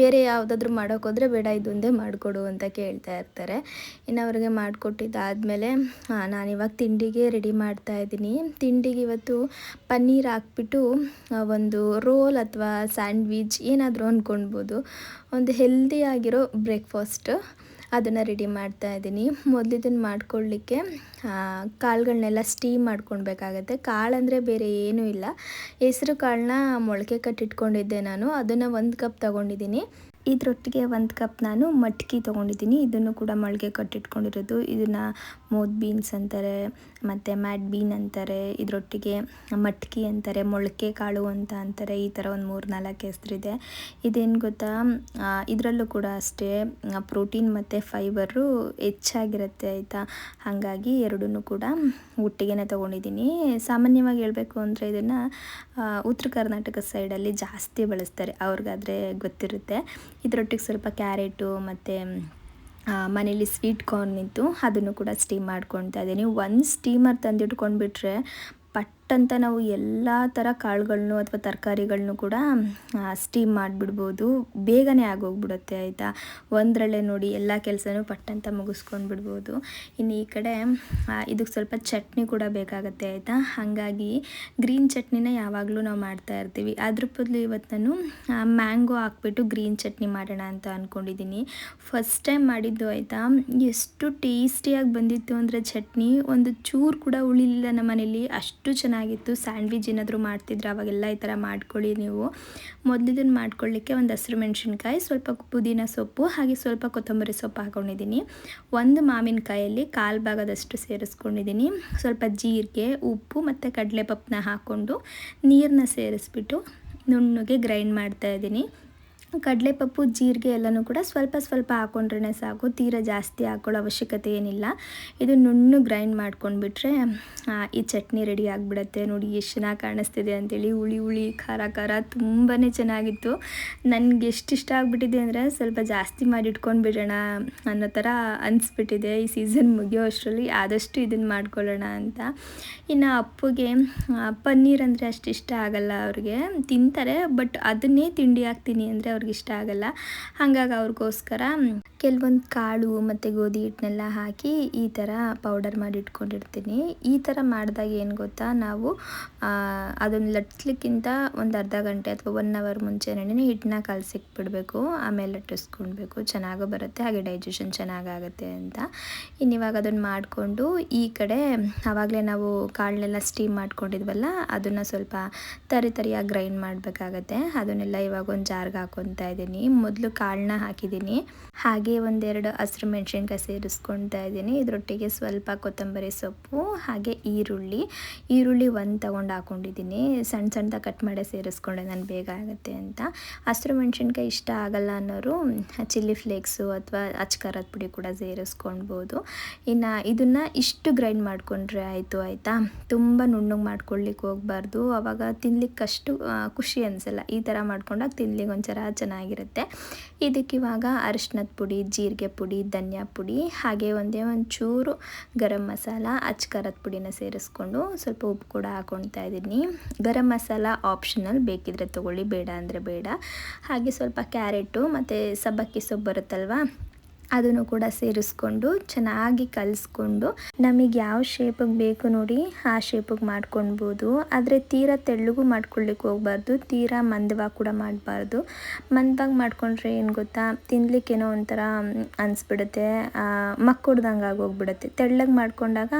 ಬೇರೆ ಯಾವುದಾದ್ರೂ ಮಾಡೋಕ್ಕೋದ್ರೆ ಬೇಡ ಇದೊಂದೇ ಮಾಡಿಕೊಡು ಅಂತ ಕೇಳ್ತಾ ಇರ್ತಾರೆ. ಇನ್ನು ಅವ್ರಿಗೆ ಮಾಡಿಕೊಟ್ಟಿದ್ದಾದಮೇಲೆ ನಾನಿವಾಗ ತಿಂಡಿಗೆ ರೆಡಿ ಮಾಡ್ತಾಯಿದ್ದೀನಿ. ತಿಂಡಿಗೆ ಇವತ್ತು ಪನ್ನೀರ್ ಹಾಕ್ಬಿಟ್ಟು ಒಂದು ರೋಲ್ ಅಥವಾ ಸ್ಯಾಂಡ್ವಿಚ್ ಏನಾದರೂ ಅಂದ್ಕೊಳ್ಬೋದು, ಒಂದು ಹೆಲ್ದಿಯಾಗಿರೋ ಬ್ರೇಕ್ಫಾಸ್ಟ್ ಅದನ್ನು ರೆಡಿ ಮಾಡ್ತಾ ಇದ್ದೀನಿ. ಮೊದಲು ಇದನ್ನು ಮಾಡ್ಕೊಳ್ಳಿಕ್ಕೆ ಕಾಳುಗಳನ್ನೆಲ್ಲ ಸ್ಟೀಮ್ ಮಾಡ್ಕೊಳ್ಬೇಕಾಗತ್ತೆ. ಕಾಳಂದರೆ ಬೇರೆ ಏನೂ ಇಲ್ಲ, ಹೆಸರು ಕಾಳನ್ನ ಮೊಳಕೆ ಕಟ್ಟಿಟ್ಕೊಂಡಿದ್ದೆ ನಾನು, ಅದನ್ನು 1 ಕಪ್ ತೊಗೊಂಡಿದ್ದೀನಿ. ಇದರೊಟ್ಟಿಗೆ 1 ಕಪ್ ನಾನು ಮಟ್ಕಿ ತೊಗೊಂಡಿದ್ದೀನಿ, ಇದನ್ನು ಕೂಡ ಮೊಳಕೆ ಕಟ್ಟಿಟ್ಕೊಂಡಿರೋದು. ಇದನ್ನು ಮೋದ್ ಬೀನ್ಸ್ ಅಂತಾರೆ, ಮತ್ತು ಮ್ಯಾಟ್ ಬೀನ್ ಅಂತಾರೆ, ಇದರೊಟ್ಟಿಗೆ ಮಟ್ಕಿ ಅಂತಾರೆ, ಮೊಳಕೆ ಕಾಳು ಅಂತ ಅಂತಾರೆ. ಈ ಥರ ಒಂದು 3-4 ಹೆಸರಿದೆ. ಇದೇನು ಗೊತ್ತಾ, ಇದರಲ್ಲೂ ಕೂಡ ಅಷ್ಟೇ ಪ್ರೋಟೀನ್ ಮತ್ತು ಫೈಬರು ಹೆಚ್ಚಾಗಿರುತ್ತೆ ಆಯಿತಾ. ಹಾಗಾಗಿ ಎರಡನ್ನೂ ಕೂಡ ಒಟ್ಟಿಗೆ ತೊಗೊಂಡಿದ್ದೀನಿ. ಸಾಮಾನ್ಯವಾಗಿ ಹೇಳಬೇಕು ಅಂದರೆ ಇದನ್ನು ಉತ್ತರ ಕರ್ನಾಟಕ ಸೈಡಲ್ಲಿ ಜಾಸ್ತಿ ಬಳಸ್ತಾರೆ, ಅವ್ರಿಗಾದರೆ ಗೊತ್ತಿರುತ್ತೆ. ಇದರೊಟ್ಟಿಗೆ ಸ್ವಲ್ಪ ಕ್ಯಾರೆಟು ಮತ್ತು ಮನೇಲಿ ಸ್ವೀಟ್ ಕಾರ್ನ್ ಇತ್ತು, ಅದನ್ನು ಕೂಡ ಸ್ಟೀಮ್ ಮಾಡ್ಕೊಳ್ತಾ ಇದ್ದೀನಿ. 1 ಸ್ಟೀಮರ್ ತಂದಿಟ್ಕೊಂಡ್ಬಿಟ್ರೆ ಪಟ್ಟಂತ ನಾವು ಎಲ್ಲ ಥರ ಕಾಳುಗಳನ್ನು ಅಥವಾ ತರಕಾರಿಗಳನ್ನೂ ಕೂಡ ಸ್ಟೀಮ್ ಮಾಡಿಬಿಡ್ಬೋದು, ಬೇಗನೆ ಆಗೋಗ್ಬಿಡುತ್ತೆ ಆಯಿತಾ. ಒಂದರಲ್ಲೇ ನೋಡಿ ಎಲ್ಲ ಕೆಲಸನೂ ಪಟ್ಟಂತ ಮುಗಿಸ್ಕೊಂಡು ಬಿಡ್ಬೋದು. ಇನ್ನು ಈ ಕಡೆ ಇದಕ್ಕೆ ಸ್ವಲ್ಪ ಚಟ್ನಿ ಕೂಡ ಬೇಕಾಗುತ್ತೆ ಆಯಿತಾ. ಹಾಗಾಗಿ ಗ್ರೀನ್ ಚಟ್ನಿನ ಯಾವಾಗಲೂ ನಾವು ಮಾಡ್ತಾ ಇರ್ತೀವಿ. ಅದ್ರ ಬದಲು ಇವತ್ತು ನಾನು ಮ್ಯಾಂಗೋ ಹಾಕ್ಬಿಟ್ಟು ಗ್ರೀನ್ ಚಟ್ನಿ ಮಾಡೋಣ ಅಂತ ಅಂದ್ಕೊಂಡಿದ್ದೀನಿ. ಫಸ್ಟ್ ಟೈಮ್ ಮಾಡಿದ್ದು ಆಯಿತಾ, ಎಷ್ಟು ಟೇಸ್ಟಿಯಾಗಿ ಬಂದಿತ್ತು ಅಂದರೆ ಚಟ್ನಿ ಒಂದು ಚೂರು ಕೂಡ ಉಳಿಲಿಲ್ಲ ನಮ್ಮ ಮನೇಲಿ, ಅಷ್ಟು ಚೆನ್ನಾಗಿತ್ತು. ಸ್ಯಾಂಡ್ವಿಚ್ ಏನಾದರೂ ಮಾಡ್ತಿದ್ರೆ ಅವಾಗೆಲ್ಲ ಈ ಥರ ಮಾಡ್ಕೊಳ್ಳಿ ನೀವು. ಮೊದಲು ಇದನ್ನು ಮಾಡ್ಕೊಳ್ಳಿಕ್ಕೆ ಒಂದು ಹಸಿರು ಮೆಣಸಿನ್ಕಾಯಿ, ಸ್ವಲ್ಪ ಪುದೀನ ಸೊಪ್ಪು, ಹಾಗೆ ಸ್ವಲ್ಪ ಕೊತ್ತಂಬರಿ ಸೊಪ್ಪು ಹಾಕ್ಕೊಂಡಿದ್ದೀನಿ. 1 ಮಾವಿನಕಾಯಲ್ಲಿ 1/4 ಭಾಗದಷ್ಟು ಸೇರಿಸ್ಕೊಂಡಿದ್ದೀನಿ. ಸ್ವಲ್ಪ ಜೀರಿಗೆ, ಉಪ್ಪು ಮತ್ತು ಕಡಲೆಪಪ್ಪನ್ನ ಹಾಕ್ಕೊಂಡು ನೀರನ್ನ ಸೇರಿಸ್ಬಿಟ್ಟು ನುಣ್ಣಗೆ ಗ್ರೈಂಡ್ ಮಾಡ್ತಾಯಿದ್ದೀನಿ. ಕಡಲೆಪಪ್ಪು, ಜೀರಿಗೆ ಎಲ್ಲನೂ ಕೂಡ ಸ್ವಲ್ಪ ಸ್ವಲ್ಪ ಹಾಕ್ಕೊಂಡ್ರೆ ಸಾಕು, ತೀರಾ ಜಾಸ್ತಿ ಹಾಕ್ಕೊಳ್ಳೋ ಅವಶ್ಯಕತೆ ಏನಿಲ್ಲ. ಇದು ನುಣ್ಣು ಗ್ರೈಂಡ್ ಮಾಡ್ಕೊಂಡ್ಬಿಟ್ರೆ ಈ ಚಟ್ನಿ ರೆಡಿ ಆಗಿಬಿಡತ್ತೆ. ನೋಡಿ ಎಷ್ಟು ಚೆನ್ನಾಗಿ ಕಾಣಿಸ್ತಿದೆ ಅಂತೇಳಿ, ಹುಳಿ ಹುಳಿ ಖಾರ ಖಾರ ತುಂಬಾ ಚೆನ್ನಾಗಿತ್ತು. ನನಗೆ ಎಷ್ಟು ಇಷ್ಟ ಆಗಿಬಿಟ್ಟಿದೆ ಅಂದರೆ ಸ್ವಲ್ಪ ಜಾಸ್ತಿ ಮಾಡಿ ಇಟ್ಕೊಂಡ್ಬಿಡೋಣ ಅನ್ನೋ ಥರ ಅನಿಸ್ಬಿಟ್ಟಿದೆ. ಈ ಸೀಸನ್ ಮುಗಿಯೋ ಅಷ್ಟರಲ್ಲಿ ಆದಷ್ಟು ಇದನ್ನು ಮಾಡ್ಕೊಳ್ಳೋಣ ಅಂತ. ಇನ್ನು ಅಪ್ಪುಗೆ ಪನ್ನೀರ್ ಅಂದರೆ ಅಷ್ಟು ಇಷ್ಟ ಆಗಲ್ಲ, ಅವ್ರಿಗೆ ತಿಂತಾರೆ ಬಟ್ ಅದನ್ನೇ ತಿಂಡಿ ಹಾಕ್ತೀನಿ ಅಂದರೆ ಅವ್ರಿಗೆ ಇಷ್ಟ ಆಗಲ್ಲ. ಹಾಗಾಗಿ ಅವ್ರಿಗೋಸ್ಕರ ಕೆಲವೊಂದು ಕಾಳು ಮತ್ತು ಗೋಧಿ ಹಿಟ್ಟನ್ನೆಲ್ಲ ಹಾಕಿ ಈ ಥರ ಪೌಡರ್ ಮಾಡಿ ಇಟ್ಕೊಂಡಿರ್ತೀನಿ. ಈ ಥರ ಮಾಡಿದಾಗ ಏನು ಗೊತ್ತಾ, ನಾವು ಅದನ್ನು ಲಟ್ಸ್ಲಿಕ್ಕಿಂತ ಒಂದು ಅರ್ಧ ಗಂಟೆ ಅಥವಾ 1 ಅವರ್ ಮುಂಚೆನೇ ಹಿಟ್ಟನ್ನ ಕಲಸಿಕ್ ಬಿಡಬೇಕು. ಆಮೇಲೆ ಲಟ್ಟಿಸ್ಕೊಳ್ಬೇಕು, ಚೆನ್ನಾಗೂ ಬರುತ್ತೆ, ಹಾಗೆ ಡೈಜೆಷನ್ ಚೆನ್ನಾಗಾಗುತ್ತೆ ಅಂತ. ಇನ್ನು ಇವಾಗ ಅದನ್ನು ಮಾಡಿಕೊಂಡು ಈ ಕಡೆ ಆವಾಗಲೇ ನಾವು ಕಾಳನ್ನೆಲ್ಲ ಸ್ಟೀಮ್ ಮಾಡ್ಕೊಂಡಿದ್ವಲ್ಲ, ಅದನ್ನು ಸ್ವಲ್ಪ ತರಿಯಾಗಿ ಗ್ರೈಂಡ್ ಮಾಡಬೇಕಾಗತ್ತೆ. ಅದನ್ನೆಲ್ಲ ಇವಾಗ ಒಂದು ಜಾರ್ಗೆ ಹಾಕ್ಕೊತಾ ಇದ್ದೀನಿ. ಮೊದಲು ಕಾಳನ್ನ ಹಾಕಿದ್ದೀನಿ, ಹಾಗೆ ಒಂದೆರಡು ಹಸಿರು ಮೆಣಸಿನ್ಕಾಯಿ ಸೇರಿಸ್ಕೊಳ್ತಾ ಇದ್ದೀನಿ. ಇದರೊಟ್ಟಿಗೆ ಸ್ವಲ್ಪ ಕೊತ್ತಂಬರಿ ಸೊಪ್ಪು, ಹಾಗೆ ಈರುಳ್ಳಿ ಒಂದು ತೊಗೊಂಡು ಹಾಕ್ಕೊಂಡಿದ್ದೀನಿ. ಸಣ್ಣದಾಗಿ ಕಟ್ ಮಾಡಿ ಸೇರಿಸ್ಕೊಂಡೆ, ನಾನು ಬೇಗ ಆಗುತ್ತೆ ಅಂತ. ಹಸಿರು ಮೆಣಸಿನ್ಕಾಯಿ ಇಷ್ಟ ಆಗಲ್ಲ ಅನ್ನೋರು ಚಿಲ್ಲಿ ಫ್ಲೇಕ್ಸು ಅಥವಾ ಅಚ್ಕಾರದ ಪುಡಿ ಕೂಡ ಸೇರಿಸ್ಕೊಳ್ಬೋದು. ಇನ್ನು ಇದನ್ನು ಇಷ್ಟು ಗ್ರೈಂಡ್ ಮಾಡಿಕೊಂಡ್ರೆ ಆಯಿತಾ. ತುಂಬ ನುಣ್ಣಗೆ ಮಾಡ್ಕೊಳ್ಳಿಕ್ಕೆ ಹೋಗಬಾರ್ದು, ಆವಾಗ ತಿನ್ಲಿಕ್ಕೆ ಅಷ್ಟು ಖುಷಿ ಅನಿಸಲ್ಲ. ಈ ಥರ ಮಾಡ್ಕೊಂಡಾಗ ತಿನ್ಲಿಕ್ಕೆ ಒಂಥರ ಚೆನ್ನಾಗಿರುತ್ತೆ. ಇದಕ್ಕಿವಾಗ ಅರಿಶಿನದ ಪುಡಿ, ಜೀರಿಗೆ ಪುಡಿ, ಧನಿಯಾ ಪುಡಿ, ಹಾಗೆ ಒಂಚೂರು ಗರಂ ಮಸಾಲ, ಅಚ್ಕಾರದ ಪುಡಿನ ಸೇರಿಸ್ಕೊಂಡು ಸ್ವಲ್ಪ ಉಪ್ಪು ಕೂಡ ಹಾಕ್ಕೊಳ್ತಾ ಇದ್ದೀನಿ. ಗರಂ ಮಸಾಲ ಆಪ್ಷನಲ್, ಬೇಕಿದ್ರೆ ತೊಗೊಳ್ಳಿ, ಬೇಡ ಅಂದರೆ ಬೇಡ. ಹಾಗೆ ಸ್ವಲ್ಪ ಕ್ಯಾರೆಟು ಮತ್ತು ಸಬ್ಬಕ್ಕಿ ಸೊಪ್ಪು ಬರುತ್ತಲ್ವ, ಅದನ್ನು ಕೂಡ ಸೇರಿಸ್ಕೊಂಡು ಚೆನ್ನಾಗಿ ಕಲಿಸ್ಕೊಂಡು ನಮಗೆ ಯಾವ ಶೇಪಿಗೆ ಬೇಕು ನೋಡಿ ಆ ಶೇಪಿಗೆ ಮಾಡ್ಕೊಳ್ಬೋದು. ಆದರೆ ತೀರಾ ತೆಳ್ಳಗೂ ಮಾಡ್ಕೊಳ್ಳಿಕ್ಕೆ ಹೋಗಬಾರ್ದು, ತೀರಾ ಮಂದವಾಗಿ ಕೂಡ ಮಾಡಬಾರ್ದು. ಮಂದವಾಗಿ ಮಾಡ್ಕೊಂಡ್ರೆ ಏನು ಗೊತ್ತಾ, ತಿನ್ಲಿಕ್ಕೇನೋ ಒಂಥರ ಅನಿಸ್ಬಿಡುತ್ತೆ, ಮಕ್ಕುಡ್ದಂಗೆ ಆಗೋಗ್ಬಿಡುತ್ತೆ. ತೆಳ್ಳಗೆ ಮಾಡ್ಕೊಂಡಾಗ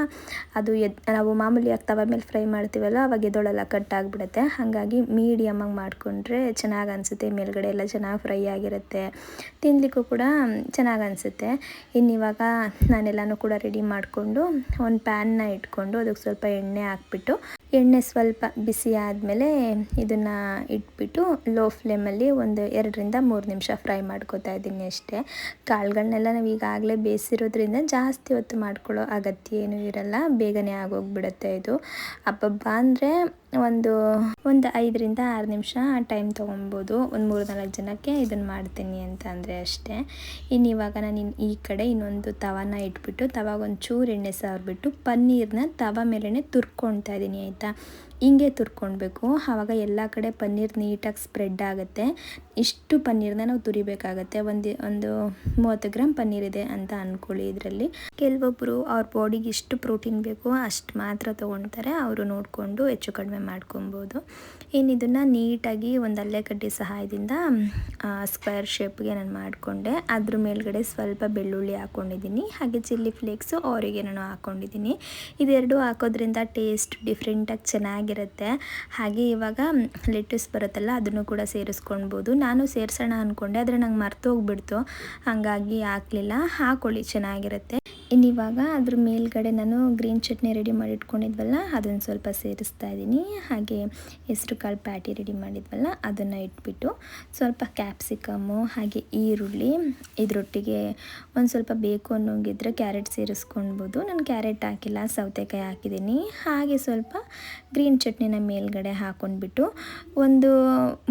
ಅದು ನಾವು ಮಾಮೂಲಿಯಾಗಿ ತವ ಮೇಲೆ ಫ್ರೈ ಮಾಡ್ತೀವಲ್ಲ, ಅವಾಗ ಎದೊಳೆಲ್ಲ ಕಟ್ಟಾಗಿಬಿಡುತ್ತೆ. ಹಾಗಾಗಿ ಮೀಡಿಯಮಾಗಿ ಮಾಡಿಕೊಂಡ್ರೆ ಚೆನ್ನಾಗಿ ಅನಿಸುತ್ತೆ, ಮೇಲ್ಗಡೆ ಎಲ್ಲ ಚೆನ್ನಾಗಿ ಫ್ರೈ ಆಗಿರುತ್ತೆ, ತಿನ್ನಲಿಕ್ಕೂ ಕೂಡ ಚೆನ್ನಾಗಿ ಅನಿಸುತ್ತೆ. ಇನ್ನಿವಾಗ ನಾನೆಲ್ಲನೂ ಕೂಡ ರೆಡಿ ಮಾಡಿಕೊಂಡು ಒಂದು ಪ್ಯಾನ್ನ ಇಟ್ಕೊಂಡು ಅದಕ್ಕೆ ಸ್ವಲ್ಪ ಎಣ್ಣೆ ಹಾಕ್ಬಿಟ್ಟು, ಎಣ್ಣೆ ಸ್ವಲ್ಪ ಬಿಸಿ ಆದಮೇಲೆ ಇದನ್ನು ಇಟ್ಬಿಟ್ಟು ಲೋ ಫ್ಲೇಮಲ್ಲಿ ಒಂದು 2-3 ನಿಮಿಷ ಫ್ರೈ ಮಾಡ್ಕೊತಾ ಇದ್ದೀನಿ ಅಷ್ಟೇ. ಕಾಳುಗಳನ್ನೆಲ್ಲ ನಾವು ಈಗಾಗಲೇ ಬೇಯಿಸಿರೋದ್ರಿಂದ ಜಾಸ್ತಿ ಹೊತ್ತು ಮಾಡ್ಕೊಳ್ಳೋ ಅಗತ್ಯ ಏನೂ ಇರಲ್ಲ, ಬೇಗನೆ ಆಗೋಗ್ಬಿಡುತ್ತೆ ಇದು. ಹಬ್ಬಬ್ಬ ಅಂದರೆ ಒಂದು 5-6 ನಿಮಿಷ ಟೈಮ್ ತೊಗೊಬೋದು, ಒಂದು 3-4 ಜನಕ್ಕೆ ಇದನ್ನು ಮಾಡ್ತೀನಿ ಅಂತ ಅಂದರೆ ಅಷ್ಟೇ. ಇನ್ನಿವಾಗ ನಾನು ಈ ಕಡೆ ಇನ್ನೊಂದು ತವಾನ ಇಟ್ಬಿಟ್ಟು ತವಾಗ ಒಂಚೂರು ಎಣ್ಣೆ ಸಾರ್ಬಿಟ್ಟು ಪನ್ನೀರನ್ನ ತವ ಮೇಲೇ ತುರ್ಕೊಳ್ತಾ ಇದ್ದೀನಿ ಆಯಿತಾ. ಹಿಂಗೆ ತುರ್ಕೊಳ್ಬೇಕು, ಆವಾಗ ಎಲ್ಲ ಕಡೆ ಪನ್ನೀರ್ ನೀಟಾಗಿ ಸ್ಪ್ರೆಡ್ ಆಗುತ್ತೆ. ಇಷ್ಟು ಪನ್ನೀರನ್ನ ನಾವು ತುರಿಬೇಕಾಗತ್ತೆ. ಒಂದು 30 ಗ್ರಾಮ್ ಪನ್ನೀರ್ ಇದೆ ಅಂತ ಅಂದ್ಕೊಳ್ಳಿ. ಇದರಲ್ಲಿ ಕೆಲವೊಬ್ಬರು ಅವ್ರ ಬಾಡಿಗೆ ಎಷ್ಟು ಪ್ರೋಟೀನ್ ಬೇಕು ಅಷ್ಟು ಮಾತ್ರ ತೊಗೊಳ್ತಾರೆ, ಅವರು ನೋಡಿಕೊಂಡು ಹೆಚ್ಚು ಕಡಿಮೆ ಮಾಡ್ಕೊಬೋದು. ಇನ್ನು ಇದನ್ನು ನೀಟಾಗಿ ಒಂದು ಅಲ್ಲೆಕಡ್ಡಿ ಸಹಾಯದಿಂದ ಸ್ಕ್ವೇರ್ ಶೇಪ್ಗೆ ನಾನು ಮಾಡಿಕೊಂಡೆ. ಅದ್ರ ಮೇಲ್ಗಡೆ ಸ್ವಲ್ಪ ಬೆಳ್ಳುಳ್ಳಿ ಹಾಕ್ಕೊಂಡಿದ್ದೀನಿ, ಹಾಗೆ ಚಿಲ್ಲಿ ಫ್ಲೇಕ್ಸು ಆರಿಗೇನೋ ಹಾಕ್ಕೊಂಡಿದ್ದೀನಿ. ಇದೆರಡು ಹಾಕೋದ್ರಿಂದ ಟೇಸ್ಟ್ ಡಿಫ್ರೆಂಟಾಗಿ ಚೆನ್ನಾಗಿರುತ್ತೆ. ಹಾಗೆ ಇವಾಗ ಲೆಟಸ್ ಬರುತ್ತಲ್ಲ, ಅದನ್ನು ಕೂಡ ಸೇರಿಸ್ಕೊಳ್ಬೋದು. ನಾನು ಸೇರಿಸೋಣ ಅಂದ್ಕೊಂಡೆ, ಆದರೆ ನಂಗೆ ಮರ್ತೋಗ್ಬಿಡ್ತು, ಹಾಗಾಗಿ ಹಾಕಲಿಲ್ಲ. ಹಾಕೊಳ್ಳಿ, ಚೆನ್ನಾಗಿರುತ್ತೆ. ಇನ್ನಿವಾಗ ಅದ್ರ ಮೇಲ್ಗಡೆ ನಾನು ಗ್ರೀನ್ ಚಟ್ನಿ ರೆಡಿ ಮಾಡಿ ಇಟ್ಕೊಂಡಿದ್ವಲ್ಲ, ಅದನ್ನು ಸ್ವಲ್ಪ ಸೇರಿಸ್ತಾ ಇದ್ದೀನಿ. ಹಾಗೆ ಹೆಸ್ರು ಕಾಳು ಪ್ಯಾಟಿ ರೆಡಿ ಮಾಡಿದ್ವಲ್ಲ, ಅದನ್ನು ಇಟ್ಬಿಟ್ಟು ಸ್ವಲ್ಪ ಕ್ಯಾಪ್ಸಿಕಮ್ಮು, ಹಾಗೆ ಈರುಳ್ಳಿ, ಇದರೊಟ್ಟಿಗೆ ಒಂದು ಸ್ವಲ್ಪ ಬೇಕು ಅನ್ನೋಂಗಿದ್ರೆ ಕ್ಯಾರೆಟ್ ಸೇರಿಸ್ಕೊಳ್ಬೋದು. ನಾನು ಕ್ಯಾರೆಟ್ ಹಾಕಿಲ್ಲ, ಸೌತೆಕಾಯಿ ಹಾಕಿದ್ದೀನಿ. ಹಾಗೆ ಸ್ವಲ್ಪ ಗ್ರೀನ್ ಚಟ್ನಿನ ಮೇಲ್ಗಡೆ ಹಾಕ್ಕೊಂಡ್ಬಿಟ್ಟು ಒಂದು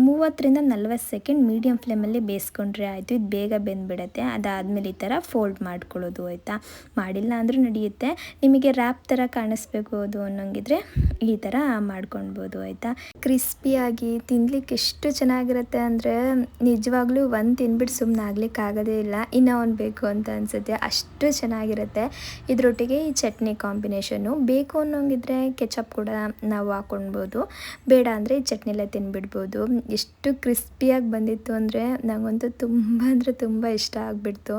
30-40 ಸೆಕೆಂಡ್ ಮೀಡಿಯಮ್ ಫ್ಲೇಮಲ್ಲಿ ಬೇಯಿಸ್ಕೊಂಡ್ರೆ ಆಯಿತು. ಇದು ಬೇಗ ಬೆಂದ್ಬಿಡುತ್ತೆ. ಅದಾದಮೇಲೆ ಈ ಥರ ಫೋಲ್ಡ್ ಮಾಡ್ಕೊಳ್ಳೋದು ಆಯಿತಾ. ಮಾಡಿಲ್ಲ ಅಂದರೂ ನಡೆಯುತ್ತೆ. ನಿಮಗೆ ರ್ಯಾಪ್ ಥರ ಕಾಣಿಸ್ಬೇಕು ಅದು ಅನ್ನೋಂಗಿದ್ರೆ ಈ ಥರ ಮಾಡ್ಕೊಳ್ಬೋದು ಆಯಿತಾ. ಕ್ರಿಸ್ಪಿಯಾಗಿ ತಿನ್ಲಿಕ್ಕೆ ಎಷ್ಟು ಚೆನ್ನಾಗಿರುತ್ತೆ ಅಂದರೆ ನಿಜವಾಗ್ಲೂ ಒಂದು ತಿನ್ಬಿಟ್ಟು ಸುಮ್ಮನೆ ಆಗ್ಲಿಕ್ಕೆ ಆಗೋದೇ ಇಲ್ಲ, ಇನ್ನೂ ಒಂದು ಬೇಕು ಅಂತ ಅನಿಸುತ್ತೆ, ಅಷ್ಟು ಚೆನ್ನಾಗಿರುತ್ತೆ. ಇದರೊಟ್ಟಿಗೆ ಈ ಚಟ್ನಿ ಕಾಂಬಿನೇಷನ್ನು ಬೇಕು ಅನ್ನೋಂಗಿದ್ರೆ ಕೆಚಪ್ ಕೂಡ ನಾವು ಹಾಕ್ಕೊಳ್ಬೋದು, ಬೇಡ ಅಂದರೆ ಈ ಚಟ್ನಿಲೇ ತಿನ್ಬಿಡ್ಬೋದು. ಎಷ್ಟು ಕ್ರಿಸ್ಪಿಯಾಗಿ ಬಂದಿತ್ತು ಅಂದರೆ ನನಗಂತೂ ತುಂಬ ಇಷ್ಟ ಆಗಿಬಿಡ್ತು.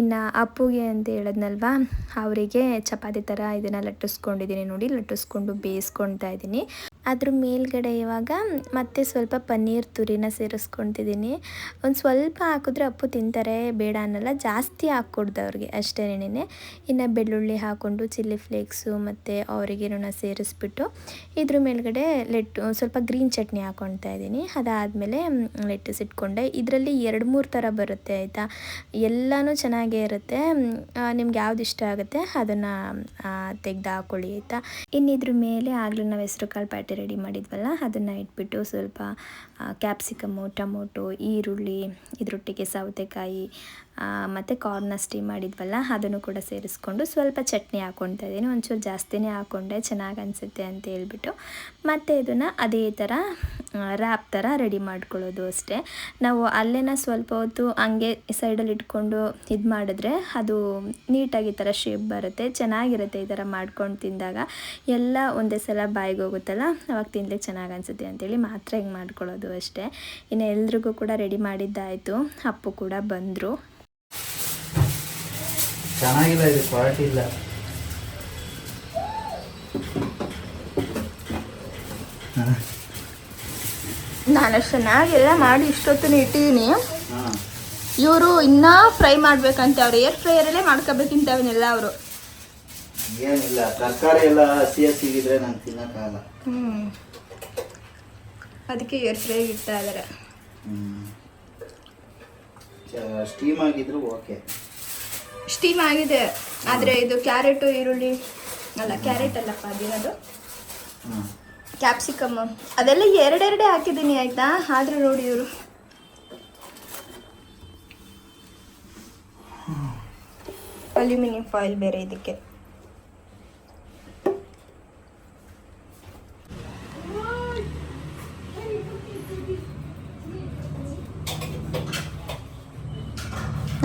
ಇನ್ನು ಅಪ್ಪುಗೆ ಅಂತ ಹೇಳಿದ್ನಲ್ವ, ಅವರಿಗೆ ಚಪಾತಿ ಥರ ಇದನ್ನು ಲಟ್ಟಿಸ್ಕೊಂಡಿದ್ದೀನಿ ನೋಡಿ, ಲಟ್ಟಿಸ್ಕೊಂಡು ಬೇಯಿಸ್ಕೊಳ್ತಾ ಇದ್ದೀನಿ. ಅದ್ರ ಮೇಲ್ಗಡೆ ಇವಾಗ ಮತ್ತೆ ಸ್ವಲ್ಪ ಪನ್ನೀರ್ ತುರಿನ ಸೇರಿಸ್ಕೊತಿದ್ದೀನಿ. ಒಂದು ಸ್ವಲ್ಪ ಹಾಕಿದ್ರೆ ಅಪ್ಪು ತಿಂತಾರೆ, ಬೇಡ ಅನ್ನಲ್ಲ, ಜಾಸ್ತಿ ಹಾಕ್ಕೊಡ್ದು ಅವ್ರಿಗೆ ಅಷ್ಟೇನೇ. ಇನ್ನು ಬೆಳ್ಳುಳ್ಳಿ ಹಾಕ್ಕೊಂಡು ಚಿಲ್ಲಿ ಫ್ಲೇಕ್ಸು ಮತ್ತು ಆರಿಗೇನೋನ ಸೇರಿಸ್ಬಿಟ್ಟು ಇದ್ರ ಮೇಲ್ಗಡೆ ಸ್ವಲ್ಪ ಗ್ರೀನ್ ಚಟ್ನಿ ಹಾಕ್ಕೊಳ್ತಾ ಇದ್ದೀನಿ. ಅದಾದಮೇಲೆ ಲೆಟ್ಟಸ್ ಇಟ್ಕೊಂಡೆ. ಇದರಲ್ಲಿ 2-3 ಥರ ಬರುತ್ತೆ ಆಯಿತಾ, ಎಲ್ಲನೂ ಚೆನ್ನಾಗೇ ಇರುತ್ತೆ. ನಿಮ್ಗೆ ಯಾವ್ದು ಇಷ್ಟ ಆಗುತ್ತೆ ಅದನ್ನು ತೆಗೆದು ಹಾಕ್ಕೊಳ್ಳಿ ಆಯಿತಾ. ಇನ್ನಿದ್ರ ಮೇಲೆ ಆಗಲೂ ನಾವು ಹೆಸ್ರು ಕಾಳು ಪ್ಯಾಟಿ ರೆಡಿ ಮಾಡಿದ್ವಲ್ಲ, ಅದನ್ನು ಇಟ್ಬಿಟ್ಟು ಸ್ವಲ್ಪ ಕ್ಯಾಪ್ಸಿಕಮ್ಮು, ಟೊಮೊಟೊ, ಈರುಳ್ಳಿ, ಇದರೊಟ್ಟಿಗೆ ಸೌತೆಕಾಯಿ, ಮತ್ತು ಕಾರ್ನ ಸ್ಟೀಮ್ ಮಾಡಿದ್ವಲ್ಲ ಅದನ್ನು ಕೂಡ ಸೇರಿಸ್ಕೊಂಡು ಸ್ವಲ್ಪ ಚಟ್ನಿ ಹಾಕ್ಕೊಳ್ತಾ ಇದ್ದೀನಿ. ಒಂಚೂರು ಜಾಸ್ತಿನೇ ಹಾಕ್ಕೊಂಡೆ, ಚೆನ್ನಾಗಿ ಅನಿಸುತ್ತೆ ಅಂತ ಹೇಳ್ಬಿಟ್ಟು. ಮತ್ತು ಇದನ್ನು ಅದೇ ಥರ ರ್ಯಾಪ್ ಥರ ರೆಡಿ ಮಾಡ್ಕೊಳ್ಳೋದು ಅಷ್ಟೇ. ನಾವು ಅಲ್ಲೇನ ಸ್ವಲ್ಪ ಹೊತ್ತು ಹಂಗೆ ಸೈಡಲ್ಲಿ ಇಟ್ಕೊಂಡು ಇದು ಮಾಡಿದ್ರೆ ಅದು ನೀಟಾಗಿ ಈ ಥರ ಶೇಪ್ ಬರುತ್ತೆ, ಚೆನ್ನಾಗಿರುತ್ತೆ. ಈ ಥರ ಮಾಡ್ಕೊಂಡು ತಿಂದಾಗ ಎಲ್ಲ ಒಂದೇ ಸಲ ಬಾಯಿಗೆ ಹೋಗುತ್ತಲ್ಲ, ಅವಾಗ ತಿನ್ಲಿಕ್ಕೆ ಚೆನ್ನಾಗಿ ಅನಿಸುತ್ತೆ ಅಂತೇಳಿ ಮಾತ್ರ ಹಿಂಗೆ ಮಾಡ್ಕೊಳ್ಳೋದು ಅಷ್ಟೇ. ಇನ್ನು ಎಲ್ರಿಗೂ ಕೂಡ ರೆಡಿ ಮಾಡಿದ್ದಾಯಿತು. ಅಪ್ಪು ಕೂಡ ಬಂದರು. ಚೆನ್ನಾಗಿಲ್ಲ, ಇದು ಕ್ವಾಲಿಟಿ ಇಲ್ಲ. ನಾನು ಚೆನ್ನಾಗೆಲ್ಲ ಮಾಡಿ ಇಷ್ಟೊತ್ತು ಇಟ್ಟಿದ್ದೀನಿ. ಇವರು ಇನ್ನೂ ಫ್ರೈ ಮಾಡ್ಬೇಕಂತೆ, ಅವ್ರು ಏರ್ ಫ್ರೈಯರಲ್ಲೇ ಮಾಡ್ಕೋಬೇಕಿಂತವನ್ನೆಲ್ಲ ಅವರು. ಏನಿಲ್ಲ, ತರಕಾರಿ ಎಲ್ಲ ಹಸಿ ಹಸಿಗಿದ್ರೆ ನಂಗೆ ತಿನ್ನೋಕ್ಕಾಗಲ್ಲ. ಅದಕ್ಕೆ ಏರ್ ಫ್ರೈ ಇಡ್ತಾ ಇದ್ದಾರೆ. ಸ್ಟೀಮ್ ಆಗಿದ್ರು ಓಕೆ. ಸ್ಟೀಮ್ ಆಗಿದೆ, ಆದರೆ ಇದು ಕ್ಯಾರೆಟು ಈರುಳ್ಳಿ ಅಲ್ಲ, ಕ್ಯಾರೆಟ್ ಅಲ್ಲಪ್ಪ ಅದಿರೋದು ಕ್ಯಾಪ್ಸಿಕಮ್ ಅದೆಲ್ಲ ಎರಡೆರಡೇ ಹಾಕಿದ್ದೀನಿ ಆಯಿತಾ. ಆದರೂ ನೋಡಿ ಇವರು ಅಲ್ಯೂಮಿನಿಯಂ ಫಾಯಿಲ್ ಬೇರೆ ಇದಕ್ಕೆ.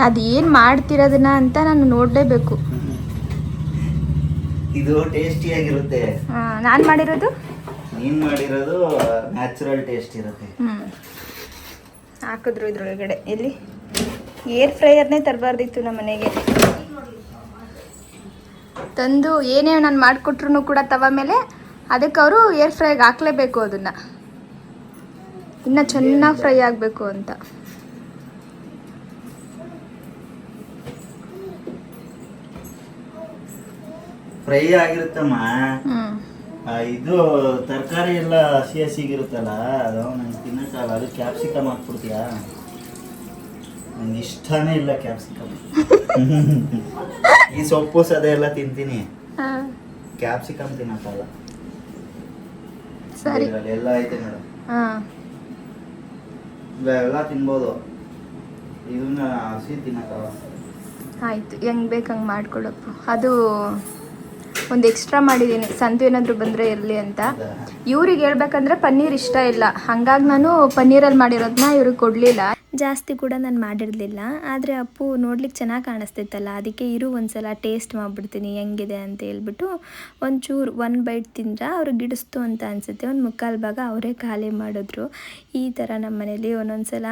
ಅದೇನು ಮಾಡ್ತಿರೋದನ್ನ ಅಂತ ನಾನು ನೋಡಲೇಬೇಕು. ಇದು ಟೇಸ್ಟಿಯಾಗಿರುತ್ತೆ. ನಾನು ಮಾಡಿರೋದು, ನೀನು ಮಾಡಿರೋದು ನ್ಯಾಚುರಲ್ ಟೇಸ್ಟ್ ಇರುತ್ತೆ. ಹಾಕಿದ್ರು ಇದ್ರೊಳಗಡೆ. ಎಲ್ಲಿ ಏರ್ ಫ್ರೈಯರ್ನೇ ತರಬಾರ್ದಿತ್ತು ನಮ್ಮ ಮನೆಗೆ. ತಂದು ಏನೇ ನಾನು ಮಾಡಿಕೊಟ್ರು ಕೂಡ ತವ ಮೇಲೆ ಅದಕ್ಕೆ ಅವರು ಏರ್ ಫ್ರೈಗೆ ಹಾಕಲೇಬೇಕು. ಅದನ್ನು ಇನ್ನೂ ಚೆನ್ನಾಗಿ ಫ್ರೈ ಆಗಬೇಕು ಅಂತ. ಫ್ರೈ ಆಗಿರುತ್ತಮ್ಮ. ಇದು ತರಕಾರಿ ಎಲ್ಲ ಹಸಿ ಹಸಿಗಿರುತ್ತಲ್ಲ, ಅದು ನಂಗೆ ತಿನ್ನಕ್ಕಾಗಲ್ಲ. ಅದು ಕ್ಯಾಪ್ಸಿಕಮ್ ಹಾಕ್ಬಿಡ್ತೀಯಾ? ನಂಗೆ ಇಷ್ಟನೇ ಇಲ್ಲ ಕ್ಯಾಪ್ಸಿಕಮ್. ಈ ಸೊಪ್ಪು ಸದೆ ಎಲ್ಲ ತಿಂತೀನಿ, ಕ್ಯಾಪ್ಸಿಕಮ್ ತಿನ್ನಕ್ಕಾಗಲ್ಲ. ಸರಿ, ಎಲ್ಲ ಐತೆ ಮೇಡಮ್, ಎಲ್ಲ ತಿನ್ಬೋದು, ಇದನ್ನ ಹಸಿ ತಿನ್ನಕ್ಕಾಗಲ್ಲ. ಆಯಿತು, ಹೆಂಗೆ ಬೇಕು ಹಂಗೆ ಮಾಡ್ಕೊಳಪ್ಪ. ಅದು ಒಂದು ಎಕ್ಸ್ಟ್ರಾ ಮಾಡಿದ್ದೀನಿ, ಸಂತು ಏನಾದರೂ ಬಂದರೆ ಇರಲಿ ಅಂತ. ಇವ್ರಿಗೆ ಹೇಳ್ಬೇಕಂದ್ರೆ ಪನ್ನೀರ್ ಇಷ್ಟ ಇಲ್ಲ, ಹಾಗಾಗಿ ನಾನು ಪನ್ನೀರಲ್ಲಿ ಮಾಡಿರೋದನ್ನ ಇವ್ರಿಗೆ ಕೊಡಲಿಲ್ಲ. ಜಾಸ್ತಿ ಕೂಡ ನಾನು ಮಾಡಿರಲಿಲ್ಲ. ಆದರೆ ಅಪ್ಪು ನೋಡ್ಲಿಕ್ಕೆ ಚೆನ್ನಾಗಿ ಕಾಣಿಸ್ತಿತ್ತಲ್ಲ, ಅದಕ್ಕೆ ಇರು ಒಂದ್ಸಲ ಟೇಸ್ಟ್ ಮಾಡಿಬಿಡ್ತೀನಿ ಹೆಂಗಿದೆ ಅಂತ ಹೇಳ್ಬಿಟ್ಟು ಒಂಚೂರು 1 ಬೈಟ್ ತಿಂದ್ರೆ ಅವ್ರಿಗೆ ಗಿಡಿಸ್ತು ಅಂತ ಅನಿಸುತ್ತೆ. ಒಂದು 3/4 ಭಾಗ ಅವರೇ ಖಾಲಿ ಮಾಡಿದ್ರು. ಈ ಥರ ನಮ್ಮ ಮನೇಲಿ ಒಂದೊಂದು ಸಲ